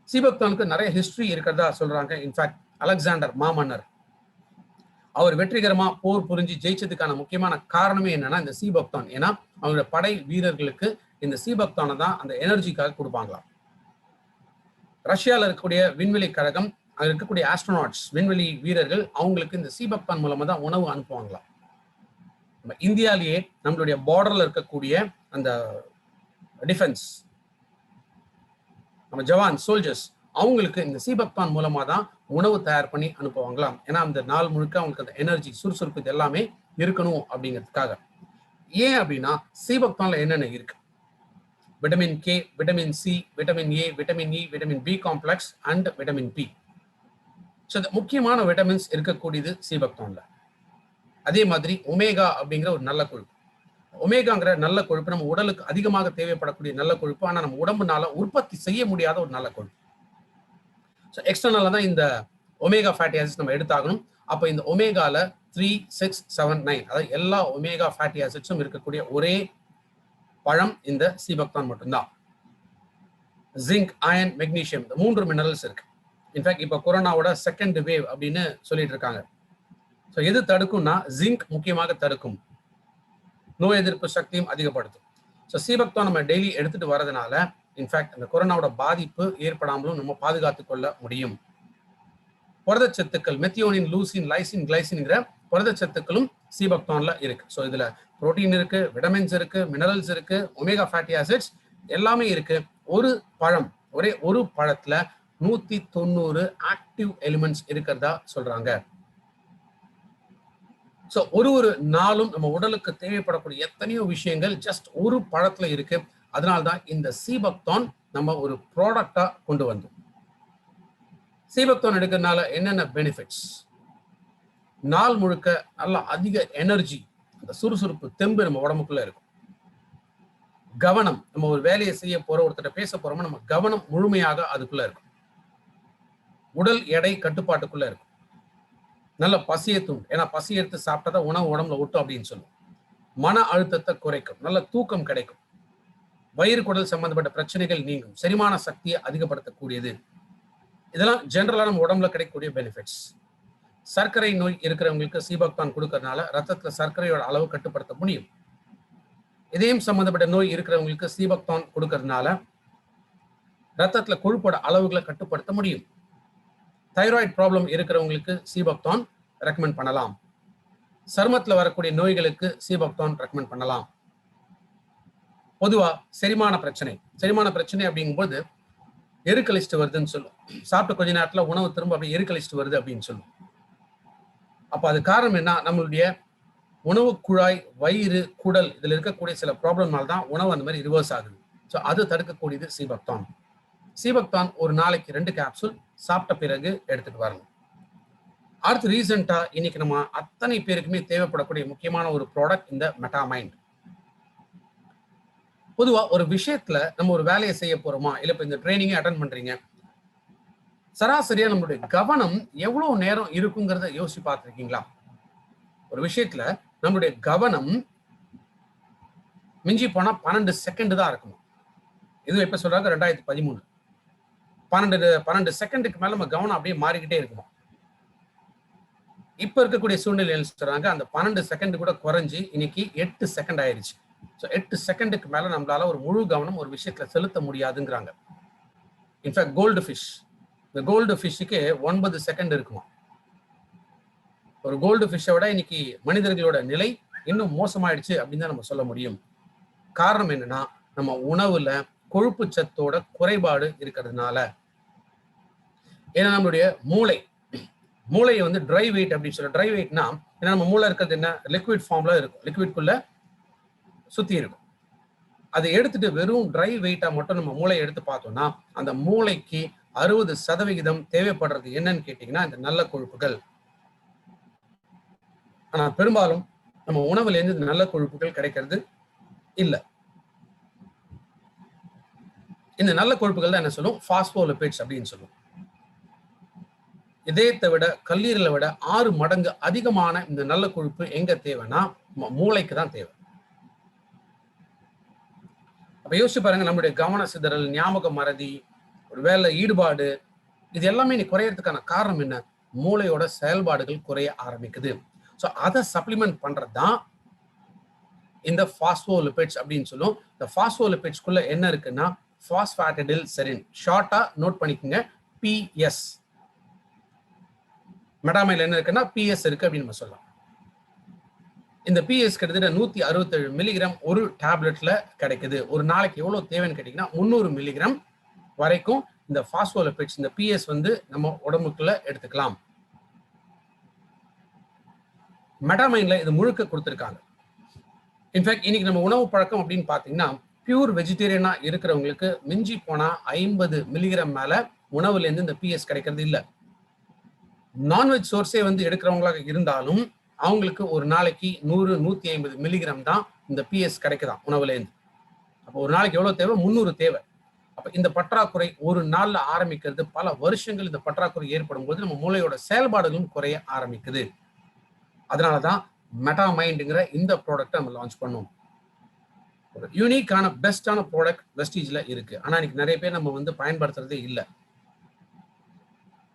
Speaker 1: சீபக்தானுக்கு நிறைய ஹிஸ்டரி இருக்கிறதா சொல்றாங்க. இன்ஃபேக்ட் அலெக்சாண்டர் மாமன்னர் அவர் வெற்றிகரமா போர் புரிஞ்சு ஜெயிச்சதுக்கான முக்கியமான காரணமே என்னன்னா இந்த சீபக்தான். ஏன்னா அவருடைய படை வீரர்களுக்கு இந்த சீபக்தானை தான் அந்த எனர்ஜிக்காக கொடுப்பாங்களாம். ரஷ்யாவில் இருக்கக்கூடிய விண்வெளி கழகம், அங்க இருக்கக்கூடிய ஆஸ்ட்ரோநாட்ஸ், விண்வெளி வீரர்கள், அவங்களுக்கு இந்த சீபக்தான் மூலமா தான் உணவு அனுப்புவாங்களாம். இந்தியாலேயே நம்மளுடைய பார்டர்ல இருக்கக்கூடிய அந்த டிஃபென்ஸ், நம்ம ஜவான் சோல்ஜர்ஸ், அவங்களுக்கு இந்த சீபக்தான் மூலமா தான் உணவு தயார் பண்ணி அனுப்புவாங்களாம். ஏன்னா அந்த நாள் முழுக்க அவங்களுக்கு அந்த எனர்ஜி, சுறுசுறுப்பு இது எல்லாமே இருக்கணும் அப்படிங்கிறதுக்காக. ஏன் அப்படின்னா சீபக்தான்ல என்னென்ன இருக்கு? Vitamin K, vitamin C, vitamin A, vitamin E, vitamin B complex and vitamin B. So இந்த முக்கியமான விட்டமின்ஸ் இருக்கக்கூடியது சீபக்தான்ல. அதே மாதிரி ஒமேகா அப்படிங்கிற ஒரு நல்ல கொழுப்பு. ஒமேகாங்கிற நல்ல கொழுப்பு நம்ம உடலுக்கு அதிகமாக தேவைப்படக்கூடிய நல்ல கொழுப்பு. ஆனா நம்ம உடம்புனால உற்பத்தி செய்ய முடியாத ஒரு நல்ல கொழுப்பு. ஸோ எக்ஸ்டர்னலா தான் இந்த ஒமேகா ஃபேட்டி ஆசிட்ஸ் நம்ம எடுத்தாகணும். அப்போ இந்த ஒமேகால 3, 6, 7, 9 அதாவது எல்லா ஒமேகா ஃபேட்டி ஆசிட்ஸும் இருக்கக்கூடிய ஒரே பழம் இந்த சீபக்தான் மட்டும்தான். ஜிங்க், அயன், மெக்னீசியம், இந்த 3 மினரல்ஸ் இருக்கு. இன்ஃபேக்ட் இப்போ கொரோனாவோட செகண்ட் வேவ் அப்படின்னு சொல்லிட்டு இருக்காங்க. ஸோ எது தடுக்கும்னா ஜிங்க் முக்கியமாக தடுக்கும், நோய் எதிர்ப்பு சக்தியும் அதிகப்படுத்தும். ஸோ சீபக்தான் நம்ம டெய்லி எடுத்துட்டு வரதுனால இன்ஃபேக்ட் அந்த கொரோனாவோட பாதிப்பு ஏற்படாமலும் நம்ம பாதுகாத்து கொள்ள முடியும். புரதச்சத்துக்கள் மெத்தியோனின், லூசின், லைசின், கிளைசின்ங்கிற புரதச்சத்துக்களும் சீபக்தான்ல இருக்கு. ஸோ இதுல புரோட்டீன் இருக்கு, விட்டமின்ஸ் இருக்கு, மினரல்ஸ் இருக்கு, ஒமேகா ஃபேட்டி ஆசிட்ஸ் எல்லாமே இருக்கு. ஒரு பழம், ஒரே ஒரு பழத்துல 190 ஆக்டிவ் எலிமெண்ட்ஸ் இருக்கிறதா சொல்றாங்க. ஸோ ஒரு நாளும் நம்ம உடலுக்கு தேவைப்படக்கூடிய எத்தனையோ விஷயங்கள் ஜஸ்ட் ஒரு பழத்துல இருக்கு. அதனால்தான் இந்த சீபக்தான் நம்ம ஒரு ப்ராடக்டா கொண்டு வந்தோம். சீபக்தான் எடுக்கிறதுனால என்னென்ன பெனிஃபிட்ஸ்? நாள் முழுக்க நல்ல அதிக எனர்ஜி, அந்த சுறுசுறுப்பு, தெம்பு நம்ம உடம்புக்குள்ள இருக்கும். கவனம், நம்ம ஒரு வேலையை செய்ய போற, ஒருத்தர பேச போறோம்னா நம்ம கவனம் முழுமையாக அதுக்குள்ள இருக்கும். உடல் எடை கட்டுப்பாட்டுக்குள்ள இருக்கும். நல்ல பசியை தூண்டும், ஏன்னா பசி எடுத்து சாப்பிட்டா உணவு உடம்புல ஒட்டும் அப்படின்னு சொல்லுவோம். மன அழுத்தத்தை குறைக்கும், நல்ல தூக்கம் கிடைக்கும், வயிறு குடல் சம்பந்தப்பட்ட பிரச்சனைகள் நீங்கும், செரிமான சக்தியை அதிகப்படுத்தக்கூடியது. இதெல்லாம் ஜெனரலா நம்ம உடம்புல கிடைக்கக்கூடிய பெனிஃபிட்ஸ். சர்க்கரை நோய் இருக்கிறவங்களுக்கு சீபக்தான் கொடுக்கறதுனால ரத்தத்துல சர்க்கரையோட அளவு கட்டுப்படுத்த முடியும். இதயம் சம்பந்தப்பட்ட நோய் இருக்கிறவங்களுக்கு சீபக்தான் கொடுக்கறதுனால ரத்தத்துல கொழுப்போட அளவுகளை கட்டுப்படுத்த முடியும். தைராய்டு ப்ராப்ளம் இருக்கிறவங்களுக்கு சீபக்தான் ரெக்கமெண்ட் பண்ணலாம். சருமத்துல வரக்கூடிய நோய்களுக்கு சீபக்தான் ரெக்கமெண்ட் பண்ணலாம். பொதுவா செரிமான பிரச்சனை அப்படிங்கும்போது எருக்களிச்சுட்டு வருதுன்னு சொல்லும். சாப்பிட்ட கொஞ்ச நேரத்துல உணவு திரும்ப அப்படியே எருக்களிச்சுட்டு வருது அப்படின்னு சொல்லும். அப்ப அது காரணம் என்ன? நம்மளுடைய உணவு குழாய், வயிறு, குடல் இதுல இருக்கக்கூடிய சில ப்ராப்ளம்னால தான் உணவு அந்த மாதிரி ரிவர்ஸ் ஆகுது. ஸோ அது தடுக்கக்கூடியது சீபக்தான். சீபக்தான் ஒரு நாளைக்கு 2 கேப்சூல் சாப்பிட்ட பிறகு எடுத்துட்டு வரணும். அடுத்து ரீசெண்டா இன்னைக்கு நம்ம அத்தனை பேருக்குமே தேவைப்படக்கூடிய முக்கியமான ஒரு ப்ராடக்ட் இந்த மெட்டாமைண்ட். பொதுவா ஒரு விஷயத்துல நம்ம ஒரு வேலையை செய்ய போறோமா, இல்ல இப்ப இந்த ட்ரைனிங்கை அட்டன் பண்றீங்க, சராசரியா நம்மளுடைய கவனம் எவ்வளவு நேரம் இருக்குங்கிறத யோசிச்சு பார்த்திருக்கீங்களா? ஒரு விஷயத்துல நம்மளுடைய கவனம் மிஞ்சி போனா 12 செகண்ட் தான் இருக்கணும். இது எப்ப சொல்றாங்க? 2013. 12 செகண்டுக்கு மேல நம்ம கவனம் அப்படியே மாறிக்கிட்டே இருக்கணும். இப்ப இருக்கக்கூடிய சூழ்நிலையில் சொல்றாங்க அந்த 12 செகண்ட் கூட குறைஞ்சி இன்னைக்கு 8 செகண்ட் ஆயிருச்சு. ஸோ 8 செகண்டுக்கு மேல நம்மளால ஒரு முழு கவனம் ஒரு விஷயத்துல செலுத்த முடியாதுங்கிறாங்க. இன்ஃபேக்ட் கோல்டு ஃபிஷ், இந்த கோல்டு ஃபிஷ்ஷுக்கு 9 செகண்ட் இருக்குமா. ஒரு கோல்டு ஃபிஷ்ஷை விட இன்னைக்கு மனிதர்களோட நிலை இன்னும் மோசமாயிடுச்சு அப்படின்னு தான் நம்ம சொல்ல முடியும். காரணம் என்னன்னா நம்ம உணவுல கொழுப்பு சத்தோட குறைபாடு இருக்கிறதுனால. ஏன்னா நம்மளுடைய மூளையை வந்து ட்ரை வெயிட் அப்படின்னு சொல்ல. ட்ரை வெயிட்னா ஏன்னா நம்ம மூளை இருக்கிறது என்ன? லிக்விட் ஃபார்ம்ல இருக்கும், லிக்விட்குள்ள சுத்தி இருக்கும். அதை எடுத்துட்டு வெறும் ட்ரை வெயிட்டா மட்டும் நம்ம மூளையை எடுத்து பார்த்தோம்னா அந்த மூளைக்கு 60% தேவைப்படுறது என்னன்னு கேட்டீங்கன்னா இந்த நல்ல கொழுப்புகள். ஆனா பெரும்பாலும் நம்ம உணவுல இருந்து நல்ல கொழுப்புகள் கிடைக்கிறது இல்லை. இந்த நல்ல கொழுப்புகள் தான் என்ன சொல்லும்? பாஸ்போலிபிட்ஸ் அப்படின்னு சொல்லும். இதயத்தை விட, கல்லீரலை விட 6 மடங்கு அதிகமான இந்த நல்ல கொழுப்பு எங்க தேவைன்னா மூளைக்கு தான் தேவை. அப்ப யோசிச்சு பாருங்க, நம்மளுடைய கவன சிதறல், ஞாபக மறதி, ஒரு வேலை ஈடுபாடு, இது எல்லாமே நீ குறையறதுக்கான காரணம் என்ன? மூளையோட செயல்பாடுகள் குறைய ஆரம்பிக்குது. ஸோ அதை சப்ளிமெண்ட் பண்றதுதான் இந்த பாஸ்போலிபிட்ஸ் அப்படின்னு சொல்லும். இந்த பாஸ்போலிபிட்ஸ்குள்ள என்ன இருக்குன்னா பாஸ்பாட்டிடில்செரின், ஷார்ட்டா நோட் பண்ணிக்கோங்க, PS. மெட்டாமைல் என்ன இருக்குன்னா PS இருக்கு அப்படின்னு நம்ம சொல்லலாம். இந்த PS கிட்டத்தட்ட 167 மில்லிகிராம் ஒரு டேப்லெட்ல கிடைக்குது. ஒரு நாளைக்கு எவ்வளவு தேவைன்னு கேட்டீங்கன்னா 300 மில்லிகிராம் வரைக்கும் இந்த பாஸ்போலிபிட்ஸ், இந்த PS வந்து நம்ம உடம்புக்குள்ள எடுத்துக்கலாம். மெட்டாமைன்ல இது முழுக்க கொடுத்துருக்காங்க. இன்ஃபேக்ட் இன்னைக்கு நம்ம உணவு பழக்கம் அப்படின்னு பாத்தீங்கன்னா பியூர் வெஜிடேரியனா இருக்கிறவங்களுக்கு மிஞ்சி போனா 50 மில்லிகிராம் மேல உணவுல இருந்து இந்த PS கிடைக்கிறது இல்லை. நான்வெஜ் சோர்ஸே வந்து எடுக்கிறவங்களாக இருந்தாலும் அவங்களுக்கு ஒரு நாளைக்கு 100-150 மில்லிகிராம் தான் இந்த PS கிடைக்குதான் உணவுல இருந்து. அப்போ ஒரு நாளைக்கு எவ்வளவு தேவை? 300 தேவை. அப்ப இந்த பற்றாக்குறை ஒரு நாள்ல ஆரம்பிக்கிறது, பல வருஷங்கள் இந்த பற்றாக்குறை ஏற்படும் போது நம்ம மூளையோட செயல்பாடுகளும் குறைய ஆரம்பிக்குது. அதனாலதான் மெட்டாமைண்ட்ங்கிற இந்த ப்ராடக்ட்டை நம்ம லான்ச் பண்ணோம். ஒரு யூனிக்கான பெஸ்டான ப்ராடக்ட் வெஸ்டீஜ்ல இருக்கு. ஆனா இன்னைக்கு நிறைய பேர் நம்ம வந்து பயன்படுத்துறதே இல்லை.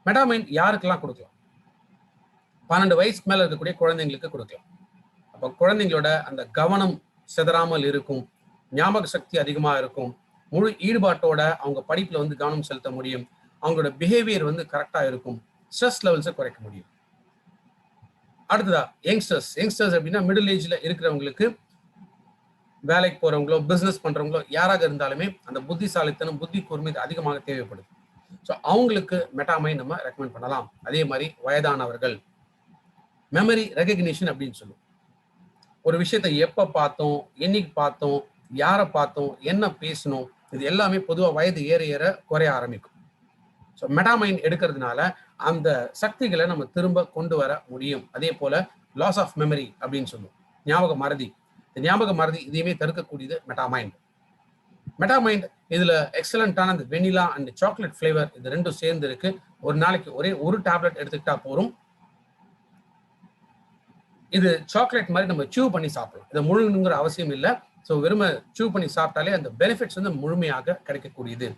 Speaker 1: மெட்டாமைண்ட் யாருக்கெல்லாம் கொடுக்கலாம்? 12 வயசுக்கு மேல இருக்கக்கூடிய குழந்தைங்களுக்கு கொடுக்கலாம். அப்ப குழந்தைங்களோட அந்த கவனம் சிதறாமல் இருக்கும், ஞாபக சக்தி அதிகமா இருக்கும், முழு ஈடுபாட்டோட அவங்க படிப்புல வந்து கவனம் செலுத்த முடியும், அவங்களோட பிஹேவியர் வந்து கரெக்டா இருக்கும், ஸ்ட்ரெஸ் லெவல்ஸை குறைக்க முடியும். அடுத்ததா யங்ஸ்டர்ஸ் அப்படின்னா மிடில் ஏஜ்ல இருக்கிறவங்களுக்கு, வேலைக்கு போறவங்களோ பிசினஸ் பண்றவங்களோ யாராக இருந்தாலுமே அந்த புத்திசாலித்தனம், புத்தி கூர்மை அதிகமாக தேவைப்படுது. ஸோ அவங்களுக்கு மெட்டாமைண்ட் நம்ம ரெக்கமெண்ட் பண்ணலாம். அதே மாதிரி வயதானவர்கள், மெமரி ரெகக்னிஷன் அப்படின்னு சொல்லுவோம். ஒரு விஷயத்தை எப்ப பார்த்தோம், என்னைக்கு பார்த்தோம், யாரை பார்த்தோம், என்ன பேசணும், இது எல்லாமே பொதுவாக வயது ஏற ஏற குறைய ஆரம்பிக்கும். ஸோ மெட்டாமைண்ட் எடுக்கிறதுனால அந்த சக்திகளை நம்ம திரும்ப கொண்டு வர முடியும். அதே போல லாஸ் ஆஃப் மெமரி அப்படின்னு சொல்லுவோம், ஞாபக மறதி. இந்த ஞாபக மறதி இதையுமே தடுக்கக்கூடியது மெட்டாமைண்ட். மெட்டாமைண்ட் இதுல எக்ஸலண்டான அந்த வெனிலா அண்ட் சாக்லேட் ஃபிளேவர், இது ரெண்டும் சேர்ந்து இருக்கு. ஒரு நாளைக்கு ஒரே ஒரு டேப்லெட் எடுத்துக்கிட்டா போதும். இது சாக்லேட் மாதிரி நம்ம சூ பண்ணி சாப்பிடலாம். இதை முழுங்குங்கிற அவசியம் இல்லை. ஸோ வெறுமை சூ பண்ணி சாப்பிட்டாலே அந்த பெனிஃபிட்ஸ் வந்து முழுமையாக கிடைக்கக்கூடியது.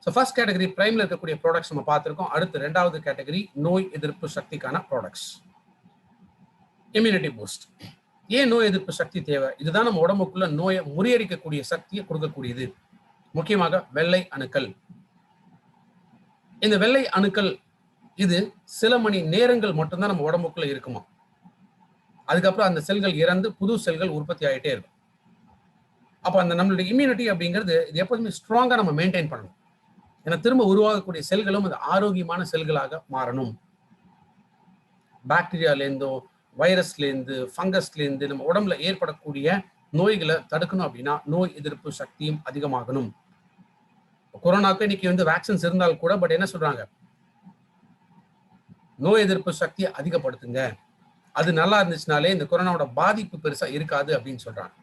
Speaker 1: ஸோ ஃபர்ஸ்ட் கேட்டகரி பிரைம்ல இருக்கக்கூடிய ப்ராடக்ட்ஸ் நம்ம பார்த்துருக்கோம். அடுத்து 2வது கேட்டகரி நோய் எதிர்ப்பு சக்திக்கான ப்ராடக்ட்ஸ். Immunity boost. ஏன் நோய் எதிர்ப்பு சக்தி தேவை? இதுதான் நம்ம உடம்புக்குள்ள நோயை முறியடிக்கக்கூடிய சக்தியை கொடுக்கக்கூடியது. முக்கியமாக வெள்ளை அணுக்கள். இந்த வெள்ளை அணுக்கள் இது சில மணி நேரங்கள் மட்டும்தான் நம்ம உடம்புக்குள்ள இருக்குமா. அதுக்கப்புறம் அந்த செல்கள் இறந்து புது செல்கள் உற்பத்தி ஆகிட்டே இருக்கும். அப்ப அந்த நம்மளுடைய இம்யூனிட்டி அப்படிங்கிறது இது எப்போதுமே ஸ்ட்ராங்கா நம்ம மெயின்டைன் பண்ணணும். ஏன்னா திரும்ப உருவாகக்கூடிய செல்களும் அது ஆரோக்கியமான செல்களாக மாறணும். பாக்டீரியாலேருந்தோ வைரஸ்லேருந்து ஃபங்கஸ்லேருந்து நம்ம உடம்புல ஏற்படக்கூடிய நோய்களை தடுக்கணும் அப்படின்னா நோய் எதிர்ப்பு சக்தியும் அதிகமாகணும். கொரோனாக்கு இன்னைக்கு வேக்சின்ஸ் இருந்தால் கூட பட் என்ன சொல்றாங்க, நோய் எதிர்ப்பு சக்தியை அதிகப்படுத்துங்க, அது நல்லா இருந்துச்சுனாலே இந்த கொரோனாவோட பாதிப்பு பெருசா இருக்காது அப்படின்னு சொல்றாங்க.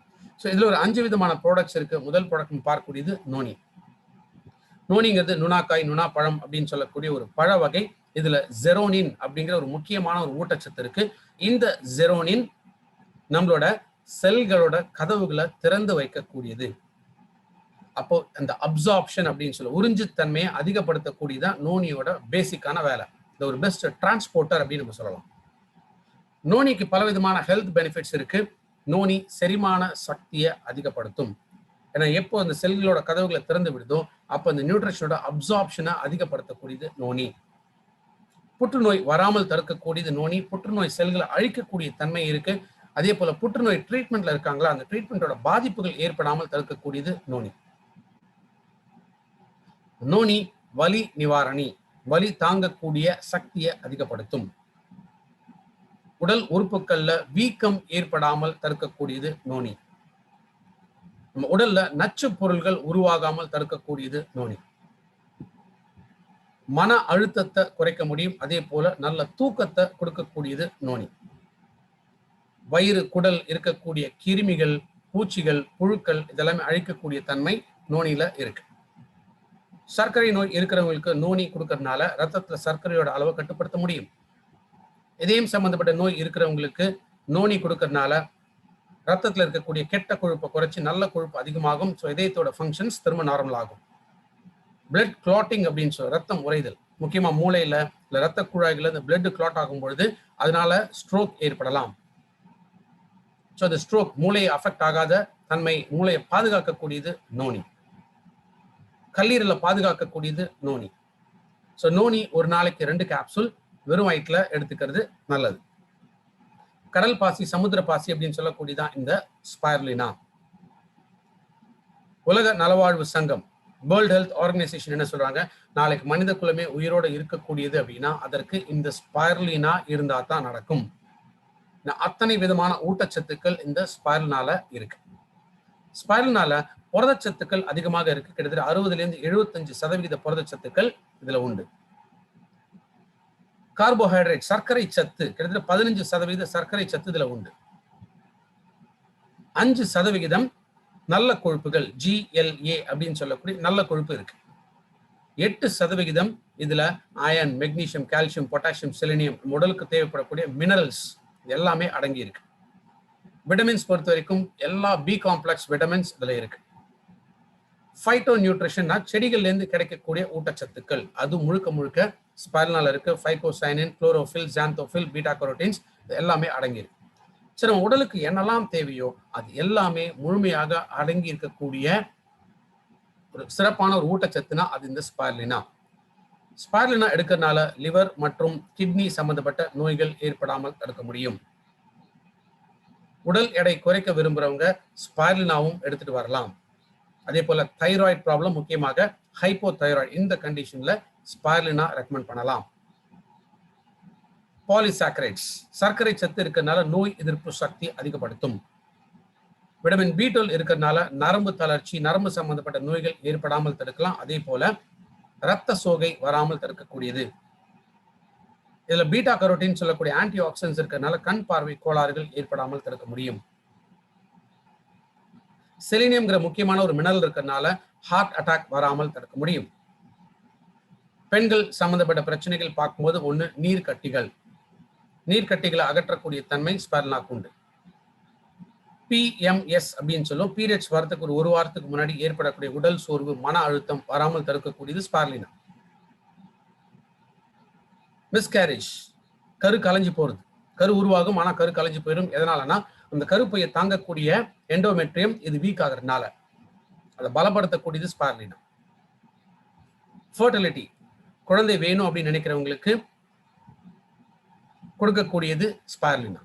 Speaker 1: ஸோ இதுல ஒரு 5 விதமான ப்ராடக்ட்ஸ் இருக்கு. முதல் ப்ராடக்ட் பார்க்கக்கூடியது நோனி. நோனிங்கிறது நுணாக்காய் நுணாப்பழம் அப்படின்னு சொல்லக்கூடிய ஒரு பழ வகை. இதுல ஜெரோனின் அப்படிங்கிற ஒரு முக்கியமான ஒரு ஊட்டச்சத்து இருக்கு. இந்த ஜெரோனின் நம்மளோட செல்களோட கதவுகளை திறந்து வைக்கக்கூடியது. அப்போ அந்த அப்சார்ப்ஷன் அப்படின்னு சொல்ல உறிஞ்சு தன்மையை அதிகப்படுத்தக்கூடியதான் நோனியோட பேசிக்கான வேலை. இந்த ஒரு பெஸ்ட் டிரான்ஸ்போர்ட்டர் அப்படின்னு நம்ம சொல்லலாம். நோனிக்கு பலவிதமான ஹெல்த் பெனிஃபிட்ஸ் இருக்கு. நோனி செரிமான சக்தியை அதிகப்படுத்தும். ஏன்னா எப்போ அந்த செல்களோட கதவுகளை திறந்து விடுதோ அப்போ அந்த நியூட்ரிஷனோட அப்சார்ப்ஷனை அதிகப்படுத்தக்கூடியது நோனி. புற்றுநோய் வராமல் தடுக்கக்கூடியது நோனி. புற்றுநோய் செல்களை அழிக்கக்கூடிய தன்மை இருக்கு. அதே போல புற்றுநோய் ட்ரீட்மெண்ட்ல இருக்காங்களா, அந்த ட்ரீட்மெண்டோட பாதிப்புகள் ஏற்படாமல் தடுக்கக்கூடியது நோனி. நோனி வலி நிவாரணி, வலி தாங்கக்கூடிய சக்தியை அதிகப்படுத்தும். உடல் உறுப்புகள்ல வீக்கம் ஏற்படாமல் தடுக்கக்கூடியது நோனி. நம்ம உடல்ல நச்சு பொருள்கள் உருவாகாமல் தடுக்கக்கூடியது நோனி. மன அழுத்தத்தை குறைக்க முடியும். அதே போல நல்ல தூக்கத்தை கொடுக்கக்கூடியது நோனி. வயிறு குடல் இருக்கக்கூடிய கிருமிகள், பூச்சிகள், புழுக்கள் இதெல்லாமே அழிக்கக்கூடிய தன்மை நோனியில இருக்கு. சர்க்கரை நோய் இருக்கிறவங்களுக்கு நோனி கொடுக்கறதுனால ரத்தத்துல சர்க்கரையோட அளவை கட்டுப்படுத்த முடியும். இதயம் சம்பந்தப்பட்ட நோய் இருக்கிறவங்களுக்கு நோனி கொடுக்கறதுனால ரத்தத்துல இருக்கக்கூடிய கெட்ட கொழுப்பை குறைச்சி நல்ல கொழுப்பு அதிகமாகும். ஸோ இதயத்தோட ஃபங்க்ஷன்ஸ் திரும்ப நார்மல் ஆகும். பிளட் கிளாட்டிங் அப்படின்னு சொல்ல ரத்தம் உறைதல், முக்கியமா மூளையில இல்ல ரத்த குழாய்கள் இந்த பிளட் கிளாட் ஆகும் பொழுது அதனால ஸ்ட்ரோக் ஏற்படலாம். ஸோ அந்த ஸ்ட்ரோக் மூளையை அஃபெக்ட் ஆகாத தன்மை, மூளையை பாதுகாக்கக்கூடியது நோனி. கல்லீரலை பாதுகாக்கக்கூடியது நோனி. ஸோ நோனி ஒரு நாளைக்கு 2 கேப்சூல் வெறும் வயிற்றுல எடுத்துக்கிறது நல்லது. கடல் பாசி, சமுத்திர பாசி அப்படின்னு சொல்லக்கூடியதான் இந்த ஸ்பைருலினா. உலக நலவாழ்வு சங்கம், வேர்ல்ட் ஹெல்த் ஆர்கனைசேஷன் என்ன சொல்றாங்க, நாளைக்கு மனித குலமே உயிரோட இருக்கக்கூடியது அப்படின்னா அதற்கு இந்த ஸ்பைருலினா இருந்தா தான் நடக்கும். அத்தனை விதமான ஊட்டச்சத்துக்கள் இந்த ஸ்பைருலினால இருக்கு. ஸ்பைருலினால புரதச்சத்துக்கள் அதிகமாக இருக்கு. கிட்டத்தட்ட 60% 75% புரதச்சத்துக்கள் இதுல உண்டு. கார்போஹைட்ரேட், சர்க்கரை சத்து கிட்டத்தட்ட 15% சர்க்கரை சத்து இதுல உண்டு. 5% நல்ல கொழுப்புகள் GLA அப்படின்னு சொல்லக்கூடிய நல்ல கொழுப்பு இருக்கு. 8% இதுல iron, magnesium, calcium, potassium, selenium உடலுக்கு தேவைப்படக்கூடிய மினரல்ஸ் எல்லாமே அடங்கி இருக்கு. விட்டமின்ஸ் பொறுத்த வரைக்கும் எல்லா B காம்ப்ளெக்ஸ் விட்டமின்ஸ் இதுல இருக்கு. ஃபைட்டோ நியூட்ரிஷன்னா செடிகள்ல இருந்து கிடைக்கக்கூடிய ஊட்டச்சத்துக்கள் அது முழுக்க முழுக்க ஸ்பைருலினால இருக்கு. ஃபைகோசைனின், குளோரோஃபில், ஜாந்தோஃபில், பீட்டா கரோட்டின்ஸ் எல்லாமே அடங்கி இருக்கு. சரி, நம்ம உடலுக்கு என்னெல்லாம் தேவையோ அது எல்லாமே முழுமையாக அடங்கி இருக்கக்கூடிய ஒரு சிறப்பான ஒரு ஊட்டச்சத்துனா அது இந்த ஸ்பைருலினா. ஸ்பைருலினா எடுக்கிறதுனால லிவர் மற்றும் கிட்னி சம்பந்தப்பட்ட நோய்கள் ஏற்படாமல் தடுக்க முடியும். உடல் எடை குறைக்க விரும்புறவங்க ஸ்பைருலினாவும் எடுத்துட்டு வரலாம். அதே போல தைராய்டு ப்ராப்ளம், முக்கியமாக ஹைப்போதைராய்டு, இந்த கண்டிஷன்ல ஸ்பைருலினா ரெக்கமெண்ட் பண்ணலாம். பாலிசாக்கரைட்ஸ், சர்க்கரை சத்து இருக்கிறதுனால நோய் எதிர்ப்பு சக்தி அதிகப்படுத்தும். விட்டமின் B12 இருக்கிறதுனால நரம்பு தளர்ச்சி, நரம்பு சம்பந்தப்பட்ட நோய்கள் ஏற்படாமல் தடுக்கலாம். அதே போல இரத்த சோகை வராமல் தடுக்கக்கூடியது. இதுல பீட்டா கரோட்டின் சொல்லக்கூடிய ஆன்டி ஆக்சிடன்ட்ஸ் இருக்கிறதுனால கண் பார்வை கோளாறுகள் ஏற்படாமல் தடுக்க முடியும். செலினியம்ங்கிற முக்கியமான ஒரு மினரல் இருக்கிறதுனால ஹார்ட் அட்டாக் வராமல் தடுக்க முடியும். பெண்கள் சம்பந்தப்பட்ட பிரச்சனைகள் பார்க்கும்போது ஒண்ணு நீர்க்கட்டிகள், நீர்க்கட்டிகளை அகற்றக்கூடிய தன்மை ஸ்பைருலினாக்கு உண்டு. PMS அப்படின்னு சொல்லும், பீரியட்ஸ் வரத்துக்கு ஒரு வாரத்துக்கு முன்னாடி ஏற்படக்கூடிய உடல் சோர்வு, மன அழுத்தம் வராமல் தடுக்கக்கூடியது ஸ்பைருலினா. மிஸ்கேரேஜ், கரு கலைஞ்சு போறது, கரு உருவாகும் ஆனா கரு கலைஞ்சு போயிடும். எதனாலனா அந்த கருப்பையை தாங்கக்கூடிய எண்டோமெட்ரியம் இது வீக் ஆகிறதுனால அதை பலப்படுத்தக்கூடியது ஸ்பைருலினா. ஃபர்டிலிட்டி, குழந்தை வேணும் அப்படின்னு நினைக்கிறவங்களுக்கு கொடுக்கக்கூடியது ஸ்பைருலினா.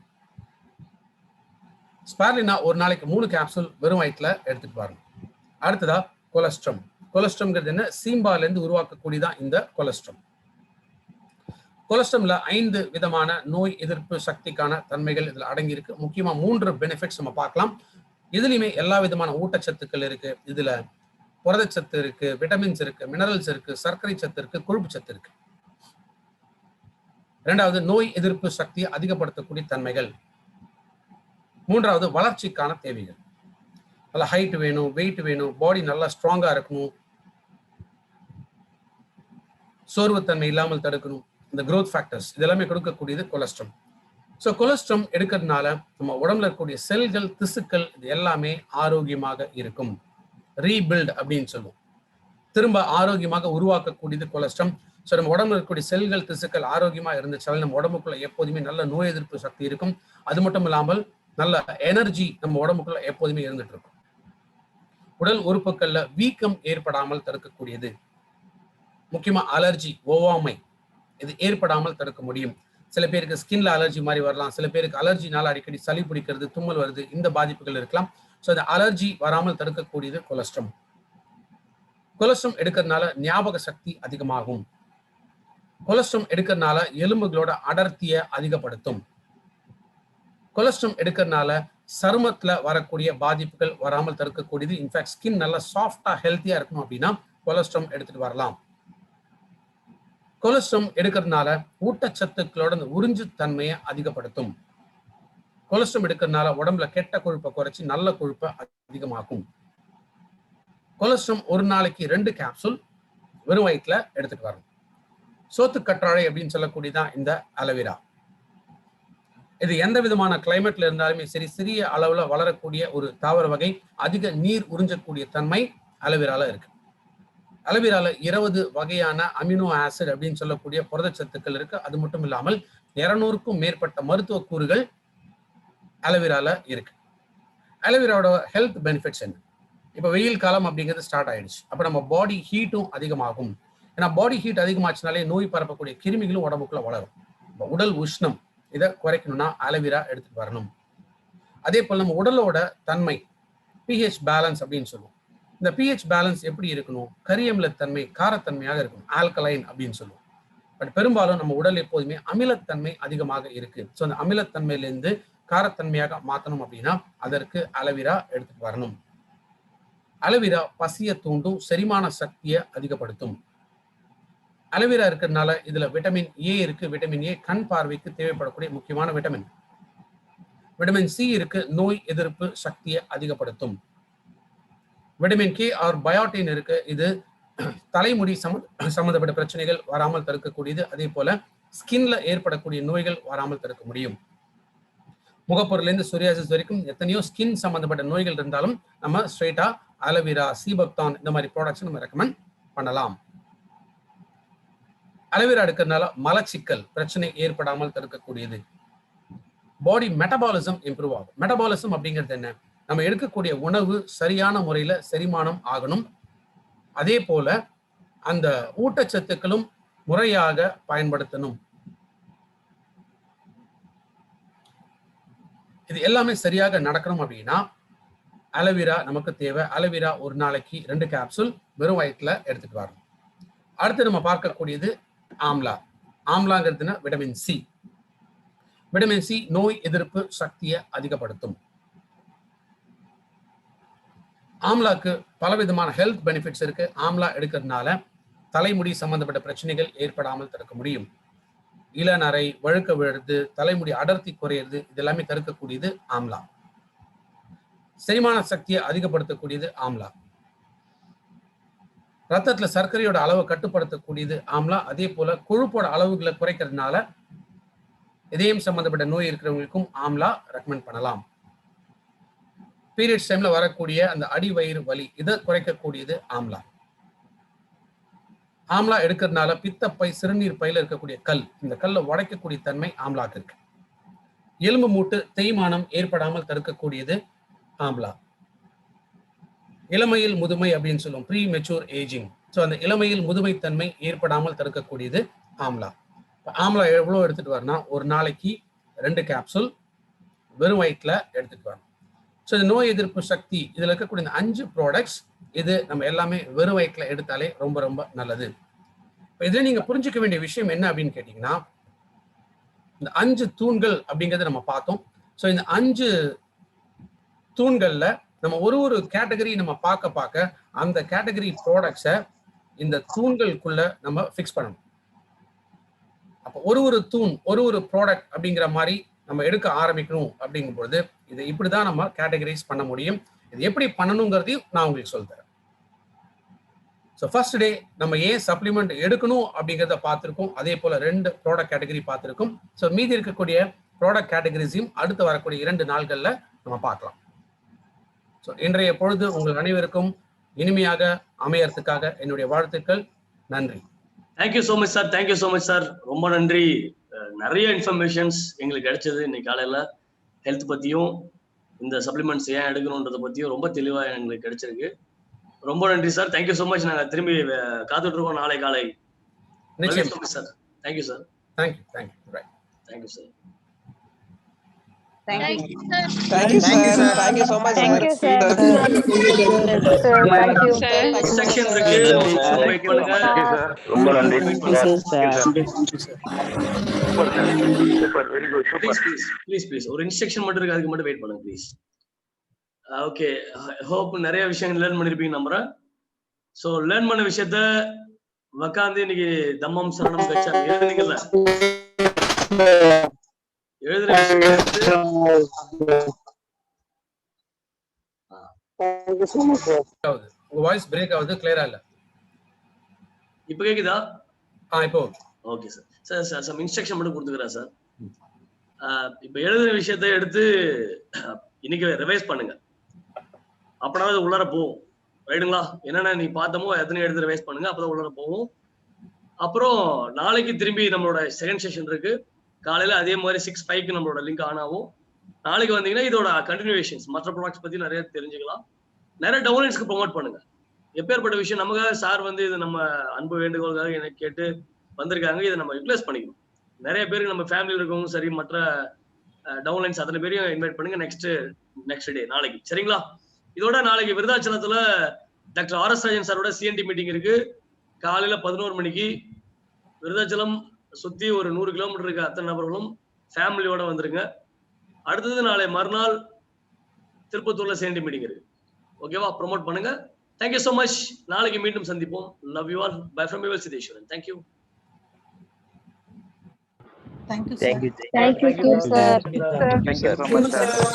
Speaker 1: ஸ்பைருலினா ஒரு நாளைக்கு 3 கேப்சூல் வெறும் வயிற்றுல எடுத்துட்டு வரணும். அடுத்ததா கொலஸ்ட்ரம். கொலஸ்ட்ரம்ங்கிறது என்ன? சீம்பால இருந்து உருவாக்கக்கூடியதான் இந்த கொலஸ்ட்ரம். கொலஸ்ட்ரம்ல 5 விதமான நோய் எதிர்ப்பு சக்திக்கான தன்மைகள் இதுல அடங்கி இருக்கு. முக்கியமா 3 பெனிஃபிட்ஸ் நம்ம பார்க்கலாம். இதுலயுமே எல்லா விதமான ஊட்டச்சத்துக்கள் இருக்கு. இதுல புரதச்சத்து இருக்கு, விட்டமின்ஸ் இருக்கு, மினரல்ஸ் இருக்கு, சர்க்கரை சத்து இருக்கு, கொழுப்பு சத்து இருக்கு. இரண்டாவது நோய் எதிர்ப்பு சக்தியை அதிகப்படுத்தக்கூடிய தன்மைகள். மூன்றாவது வளர்ச்சிக்கான தேவைகள். நல்ல ஹைட் வேணும், வெயிட் வேணும், பாடி நல்லா ஸ்ட்ராங்கா இருக்கணும், சோர்வுத்தன்மை இல்லாமல் தடுக்கணும். இந்த growth ஃபேக்டர்ஸ் இதெல்லாமே கொடுக்கக்கூடியது கொலஸ்ட்ரம். ஸோ கொலஸ்ட்ரம் எடுக்கிறதுனால நம்ம உடம்புல இருக்கக்கூடிய செல்கள், திசுக்கள் இது எல்லாமே ஆரோக்கியமாக இருக்கும். ரீபில்ட் அப்படின்னு சொல்லுவோம். திரும்ப ஆரோக்கியமாக உருவாக்கக்கூடியது கொலஸ்ட்ரம். ஸோ நம்ம உடம்புல இருக்கக்கூடிய செல்கள், திசுக்கள் ஆரோக்கியமா இருந்துச்சால் நம்ம உடம்புக்குள்ள எப்போதுமே நல்ல நோய் எதிர்ப்பு சக்தி இருக்கும். அது மட்டும் இல்லாமல் நல்ல எனர்ஜி நம்ம உடம்புக்குள்ள எப்போதுமே இருந்துட்டு இருக்கும். உடல் உறுப்புகள்ல வீக்கம் ஏற்படாமல் தடுக்கக்கூடியது. முக்கியமா அலர்ஜி, ஒவ்வாமை இது ஏற்படாமல் தடுக்க முடியும். சில பேருக்கு ஸ்கின்ல அலர்ஜி மாதிரி வரலாம். சில பேருக்கு அலர்ஜினால அடிக்கடி சளி பிடிக்கிறது, தும்மல் வருது, இந்த பாதிப்புகள் இருக்கலாம். ஸோ அந்த அலர்ஜி வராமல் தடுக்கக்கூடியது கொலஸ்ட்ரம். கொலஸ்ட்ரம் எடுக்கிறதுனால ஞாபக சக்தி அதிகமாகும். கொலஸ்ட்ரம் எடுக்கிறதுனால எலும்புகளோட அடர்த்தியை அதிகப்படுத்தும். கொலஸ்ட்ரம் எடுக்கிறதுனால சருமத்துல வரக்கூடிய பாதிப்புகள் வராமல் தடுக்கக்கூடியது. இன்ஃபேக்ட் ஸ்கின் நல்லா சாஃப்டா ஹெல்த்தியா இருக்கணும் அப்படின்னா கொலஸ்ட்ரம் எடுத்துட்டு வரலாம். கொலஸ்ட்ரம் எடுக்கிறதுனால ஊட்டச்சத்துக்களோட உறிஞ்சு தன்மையை அதிகப்படுத்தும். கொலஸ்ட்ரம் எடுக்கிறதுனால உடம்புல கெட்ட கொழுப்பை குறைச்சி நல்ல கொழுப்பை அதிகமாக்கும். கொலஸ்ட்ரம் ஒரு நாளைக்கு 2 கேப்சூல் வெறும் வயிற்றுல எடுத்துட்டு வரணும். சோத்து கற்றாழை அப்படின்னு சொல்லக்கூடியதான் இந்த அலோவேரா. இது எந்த விதமான கிளைமேட்ல இருந்தாலுமே சரி, சிறிய அளவுல வளரக்கூடிய ஒரு தாவர வகை. அதிக நீர் உறிஞ்சக்கூடிய தன்மை அலோவேரால இருக்கு. அலோவேரால 20 வகையான அமினோ ஆசிட் அப்படின்னு சொல்லக்கூடிய புரதச்சத்துக்கள் இருக்கு. அது மட்டும் இல்லாமல் 200க்கும் மேற்பட்ட மருத்துவ கூறுகள் அலோவேரால இருக்கு. அலோவேராவோட ஹெல்த் பெனிஃபிட்ஸ் என்ன? இப்போ வெயில் காலம் அப்படிங்கிறது ஸ்டார்ட் ஆயிடுச்சு. அப்ப நம்ம பாடி ஹீட்டும் அதிகமாகும். ஏன்னா பாடி ஹீட் அதிகமாச்சுனாலே நோய் பரப்பக்கூடிய கிருமிகளும் உடம்புக்குள்ள வளரும். உடல் உஷ்ணம் இதை குறைக்கணும்னா அலோவேரா எடுத்துட்டு வரணும். அதே போல நம்ம உடலோட தன்மை pH பேலன்ஸ் அப்படின்னு சொல்லுவோம். இந்த pH பேலன்ஸ் எப்படி இருக்கணும்? கரியமில தன்மை, காரத்தன்மையாக இருக்கணும். ஆல்கலைன் அப்படின்னு சொல்லுவோம். பட் பெரும்பாலும் நம்ம உடல் எப்போதுமே அமிலத்தன்மை அதிகமாக இருக்கு. ஸோ அந்த அமிலத்தன்மையிலிருந்து காரத்தன்மையாக மாற்றணும் அப்படின்னா அதற்கு அலோவேரா எடுத்துட்டு வரணும். அலோவேரா பசியை தூண்டும், செரிமான சக்தியை அதிகப்படுத்தும். அலோவேரா இருக்கிறதுனால இதுல விட்டமின் ஏ இருக்கு. விட்டமின் ஏ கண் பார்வைக்கு தேவைப்படக்கூடிய முக்கியமான விட்டமின். விட்டமின் சி இருக்கு, நோய் எதிர்ப்பு சக்தியை அதிகப்படுத்தும். விட்டமின் கே ஆர் பயோட்டின் இருக்கு, இது தலைமுடி சம்பந்தப்பட்ட பிரச்சனைகள் வராமல் தடுக்கக்கூடியது. அதே போல ஸ்கின்ல ஏற்படக்கூடிய நோய்கள் வராமல் தடுக்க முடியும். முகப்பொருளிலிருந்து சொரியாசிஸ் வரைக்கும் எத்தனையோ ஸ்கின் சம்பந்தப்பட்ட நோய்கள் இருந்தாலும் நம்ம ஸ்ட்ரெயிட்டா அலோவேரா, சீபக்தான் இந்த மாதிரி ப்ராடக்ட்ஸ் நம்ம ரெக்கமெண்ட் பண்ணலாம். அலோவேரா எடுக்கிறதுனால மலச்சிக்கல் பிரச்சனை ஏற்படாமல் தடுக்கக்கூடியது. பாடி மெட்டபாலிசம் இம்ப்ரூவ் ஆகும். மெட்டபாலிசம் அப்படிங்கிறது என்ன? நம்ம எடுக்கக்கூடிய உணவு சரியான முறையில செரிமானம் ஆகணும். அதே போல அந்த ஊட்டச்சத்துக்களும் முறையாக பயன்படுத்தணும். இது எல்லாமே சரியாக நடக்கணும் அப்படின்னா அலோவேரா நமக்கு தேவை. அலோவேரா ஒரு நாளைக்கு 2 கேப்சூல் வெறும் வயிற்றுல எடுத்துட்டு வரணும். அடுத்து நம்ம பார்க்கக்கூடியது ஆம்லா. ஆம்லாங்கிறதுனா விட்டமின் சி. விட்டமின் சி நோய் எதிர்ப்பு சக்தியை அதிகப்படுத்தும். ஆம்லாக்கு பலவிதமான ஹெல்த் பெனிஃபிட்ஸ் இருக்கு. ஆம்லா எடுக்கிறதுனால தலைமுடி சம்பந்தப்பட்ட பிரச்சனைகள் ஏற்படாமல் தடுக்க முடியும். இளநரை, வழுக்க விழுறது, தலைமுடி அடர்த்தி குறையிறது இதெல்லாமே தடுக்கக்கூடியது ஆம்லா. செரிமான சக்தியை அதிகப்படுத்தக்கூடியது ஆம்லா. ரத்தத்துல சர்க்கரையோட அளவை கட்டுப்படுத்தக்கூடியது ஆம்லா. அதே போல கொழுப்போட அளவுகளை குறைக்கிறதுனால இதயம் சம்பந்தப்பட்ட நோய் இருக்கிறவங்களுக்கும் ஆம்லா ரெக்கமெண்ட் பண்ணலாம். பீரியட்ஸ் டைம்ல வரக்கூடிய அந்த அடி வயிறு வலி இதை குறைக்கக்கூடியது ஆம்லா. ஆம்லா எடுக்கிறதுனால பித்தப்பை, சிறுநீர் பையில இருக்கக்கூடிய கல், இந்த கல்லை உடைக்கக்கூடிய தன்மை ஆம்லாக்கு இருக்கு. எலும்பு மூட்டு தேய்மானம் ஏற்படாமல் தடுக்கக்கூடியது ஆம்லா. இளமையில் முதுமை அப்படின்னு சொல்லுவோம், ப்ரீ மெச்சூர் ஏஜிங். ஸோ அந்த இளமையில் முதுமை தன்மை ஏற்படாமல் தடுக்கக்கூடியது ஆம்லா. ஆம்லா எவ்வளவு எடுத்துட்டு வரணும்? ஒரு நாளைக்கு 2 கேப்சூல் வெறும் வயிற்றுல எடுத்துட்டு வரணும். ஸோ இந்த நோய் எதிர்ப்பு சக்தி இதுல இருக்கக்கூடிய இந்த 5 ப்ராடக்ட்ஸ் இது நம்ம எல்லாமே வெறும் வயிற்றுல எடுத்தாலே ரொம்ப ரொம்ப நல்லது. இப்போ இதுல நீங்க புரிஞ்சுக்க வேண்டிய விஷயம் என்ன அப்படின்னு கேட்டீங்கன்னா, இந்த 5 தூண்கள் அப்படிங்கறத நம்ம பார்த்தோம். ஸோ இந்த 5 தூண்கள்ல நம்ம ஒரு கேட்டகரி நம்ம பார்க்க அந்த கேட்டகரி ப்ராடக்ட்ஸை இந்த தூண்களுக்குள்ள நம்ம ஃபிக்ஸ் பண்ணணும். அப்போ ஒரு தூண் ஒரு ப்ராடக்ட் அப்படிங்கிற மாதிரி நம்ம எடுக்க ஆரம்பிக்கணும் அப்படிங்கும்போது இதை இப்படிதான் நம்ம கேட்டகரைஸ் பண்ண முடியும். இது எப்படி பண்ணணுங்கிறதையும் நான் உங்களுக்கு சொல்லித்தரேன். ஸோ ஃபர்ஸ்ட் டே நம்ம ஏன் சப்ளிமெண்ட் எடுக்கணும் அப்படிங்கிறத பார்த்துருக்கோம். அதே போல 2 ப்ராடக்ட் கேட்டகரி பார்த்துருக்கோம். ஸோ மீதி இருக்கக்கூடிய ப்ராடக்ட் கேட்டகரிஸையும் அடுத்து வரக்கூடிய 2 நாள்கள்ல நம்ம பார்க்கலாம். ஸோ இன்றைய பொழுது உங்கள் அனைவருக்கும் இனிமையாக அமையறதுக்காக என்னுடைய வாழ்த்துக்கள். நன்றி.
Speaker 2: Thank you so much sir. Thank you so much sir. ரொம்ப நன்றி. நிறைய இன்ஃபர்மேஷன்ஸ் எங்களுக்கு கிடைச்சது இன்னைக்கு காலையில. ஹெல்த் பத்தியும் இந்த சப்ளிமெண்ட்ஸ் ஏன் எடுக்கணுன்றத பத்தியும் ரொம்ப தெளிவா எங்களுக்கு கிடைச்சிருக்கு. ரொம்ப நன்றி சார். Thank you so much. நாங்க திரும்பி காத்துட்டு இருக்கோம் நாளை காலை.
Speaker 1: நிச்சயம்
Speaker 2: sir. Thank you sir.
Speaker 1: Thank you. Right.
Speaker 2: Thank you sir.
Speaker 3: Thank you.
Speaker 4: Thank you, sir. Thank you so much, sir.
Speaker 3: Thank you, sir. Thank you, sir.
Speaker 2: Section இருக்கு. வெயிட் பண்ணுங்க.
Speaker 5: ரொம்ப நன்றி.
Speaker 2: ப்ளீஸ் ஒரு இன்ஸ்ட்ரக்ஷன் மட்டும் இருக்கு, அதுக்கு மட்டும் வெயிட் பண்ணுங்க ப்ளீஸ். ஓகே, ஹோப் நிறைய விஷயங்கள் லேர்ன் பண்ணிருப்பீங்க நம்புறேன். சோ லேர்ன் பண்ண விஷயத்த உட்காந்து இன்னைக்கு தம்மம் சரணம் கச்சா எழுதுனீங்கல்ல, எழுதுற
Speaker 1: உங்க வாய்ஸ் பிரேக் ஆகுது, கிளியரா இல்ல.
Speaker 2: இப்ப கேக்குதா?
Speaker 1: இப்போ
Speaker 2: okay sir. Sir some instruction மட்டும் கொடுத்துக்கிறேன் சார். இப்ப எழுதுற விஷயத்த எடுத்து இன்னைக்கு ரிவைஸ் பண்ணுங்க. அப்பனா அது உள்ளார போகும். ரைட்டுங்களா? என்னென்ன நீ பார்த்தமோ எத்தனை எடுத்து ரிவைஸ் பண்ணுங்க, அப்பதான் உள்ளார போகும். அப்புறம் நாளைக்கு திரும்பி நம்மளோட செகண்ட் செஷன் இருக்கு. காலையில அதே மாதிரி 6:05 நம்மளோட லிங்க் ஆன் ஆகும். நாளைக்கு வந்தீங்கன்னா இதோட கண்டினியூவேஷன்ஸ் மற்ற ப்ராடக்ட்ஸ் பத்தி நிறைய தெரிஞ்சுக்கலாம். நிறைய டவுன்லைன்ஸ்க்கு ப்ரொமோட் பண்ணுங்க. எப்பேற்பட்ட விஷயம் நமக்காக சார் வந்து இது நம்ம அன்பு வேண்டுகோளுக்காக எனக்கு கேட்டு வந்திருக்காங்க. இதை நம்ம யூட்டிலைஸ் பண்ணிக்கணும். நிறைய பேருக்கு நம்ம ஃபேமிலியில் இருக்கவங்க சரி, மற்ற டவுன்லைன்ஸ் அத்தனை பேரையும் இன்வைட் பண்ணுங்க நெக்ஸ்ட் டே நாளைக்கு. சரிங்களா? இதோட நாளைக்கு விருதாச்சலத்துல டாக்டர் ஆர்.எஸ். ராஜன் சாரோட சிஎன்டி மீட்டிங் இருக்கு. காலையில 11 மணிக்கு விருதாச்சலம் சுத்தி ஒரு 100 கிலோமீட்டர் இருக்க அத்தனை நபர்களும் ஃபேமிலியோட வந்துருங்க. அடுத்தது நாளை மறுநாள் திருப்பத்தூர்ல சிஎன்டி மீட்டிங் இருக்கு. ஓகேவா? ப்ரொமோட் பண்ணுங்க. Thank you so much. நாளைக்கு மீண்டும் சந்திப்போம். Love you all. Bye from your Sitheswaran. Thank you.
Speaker 3: Thank you, sir.
Speaker 4: Thank you so much, sir.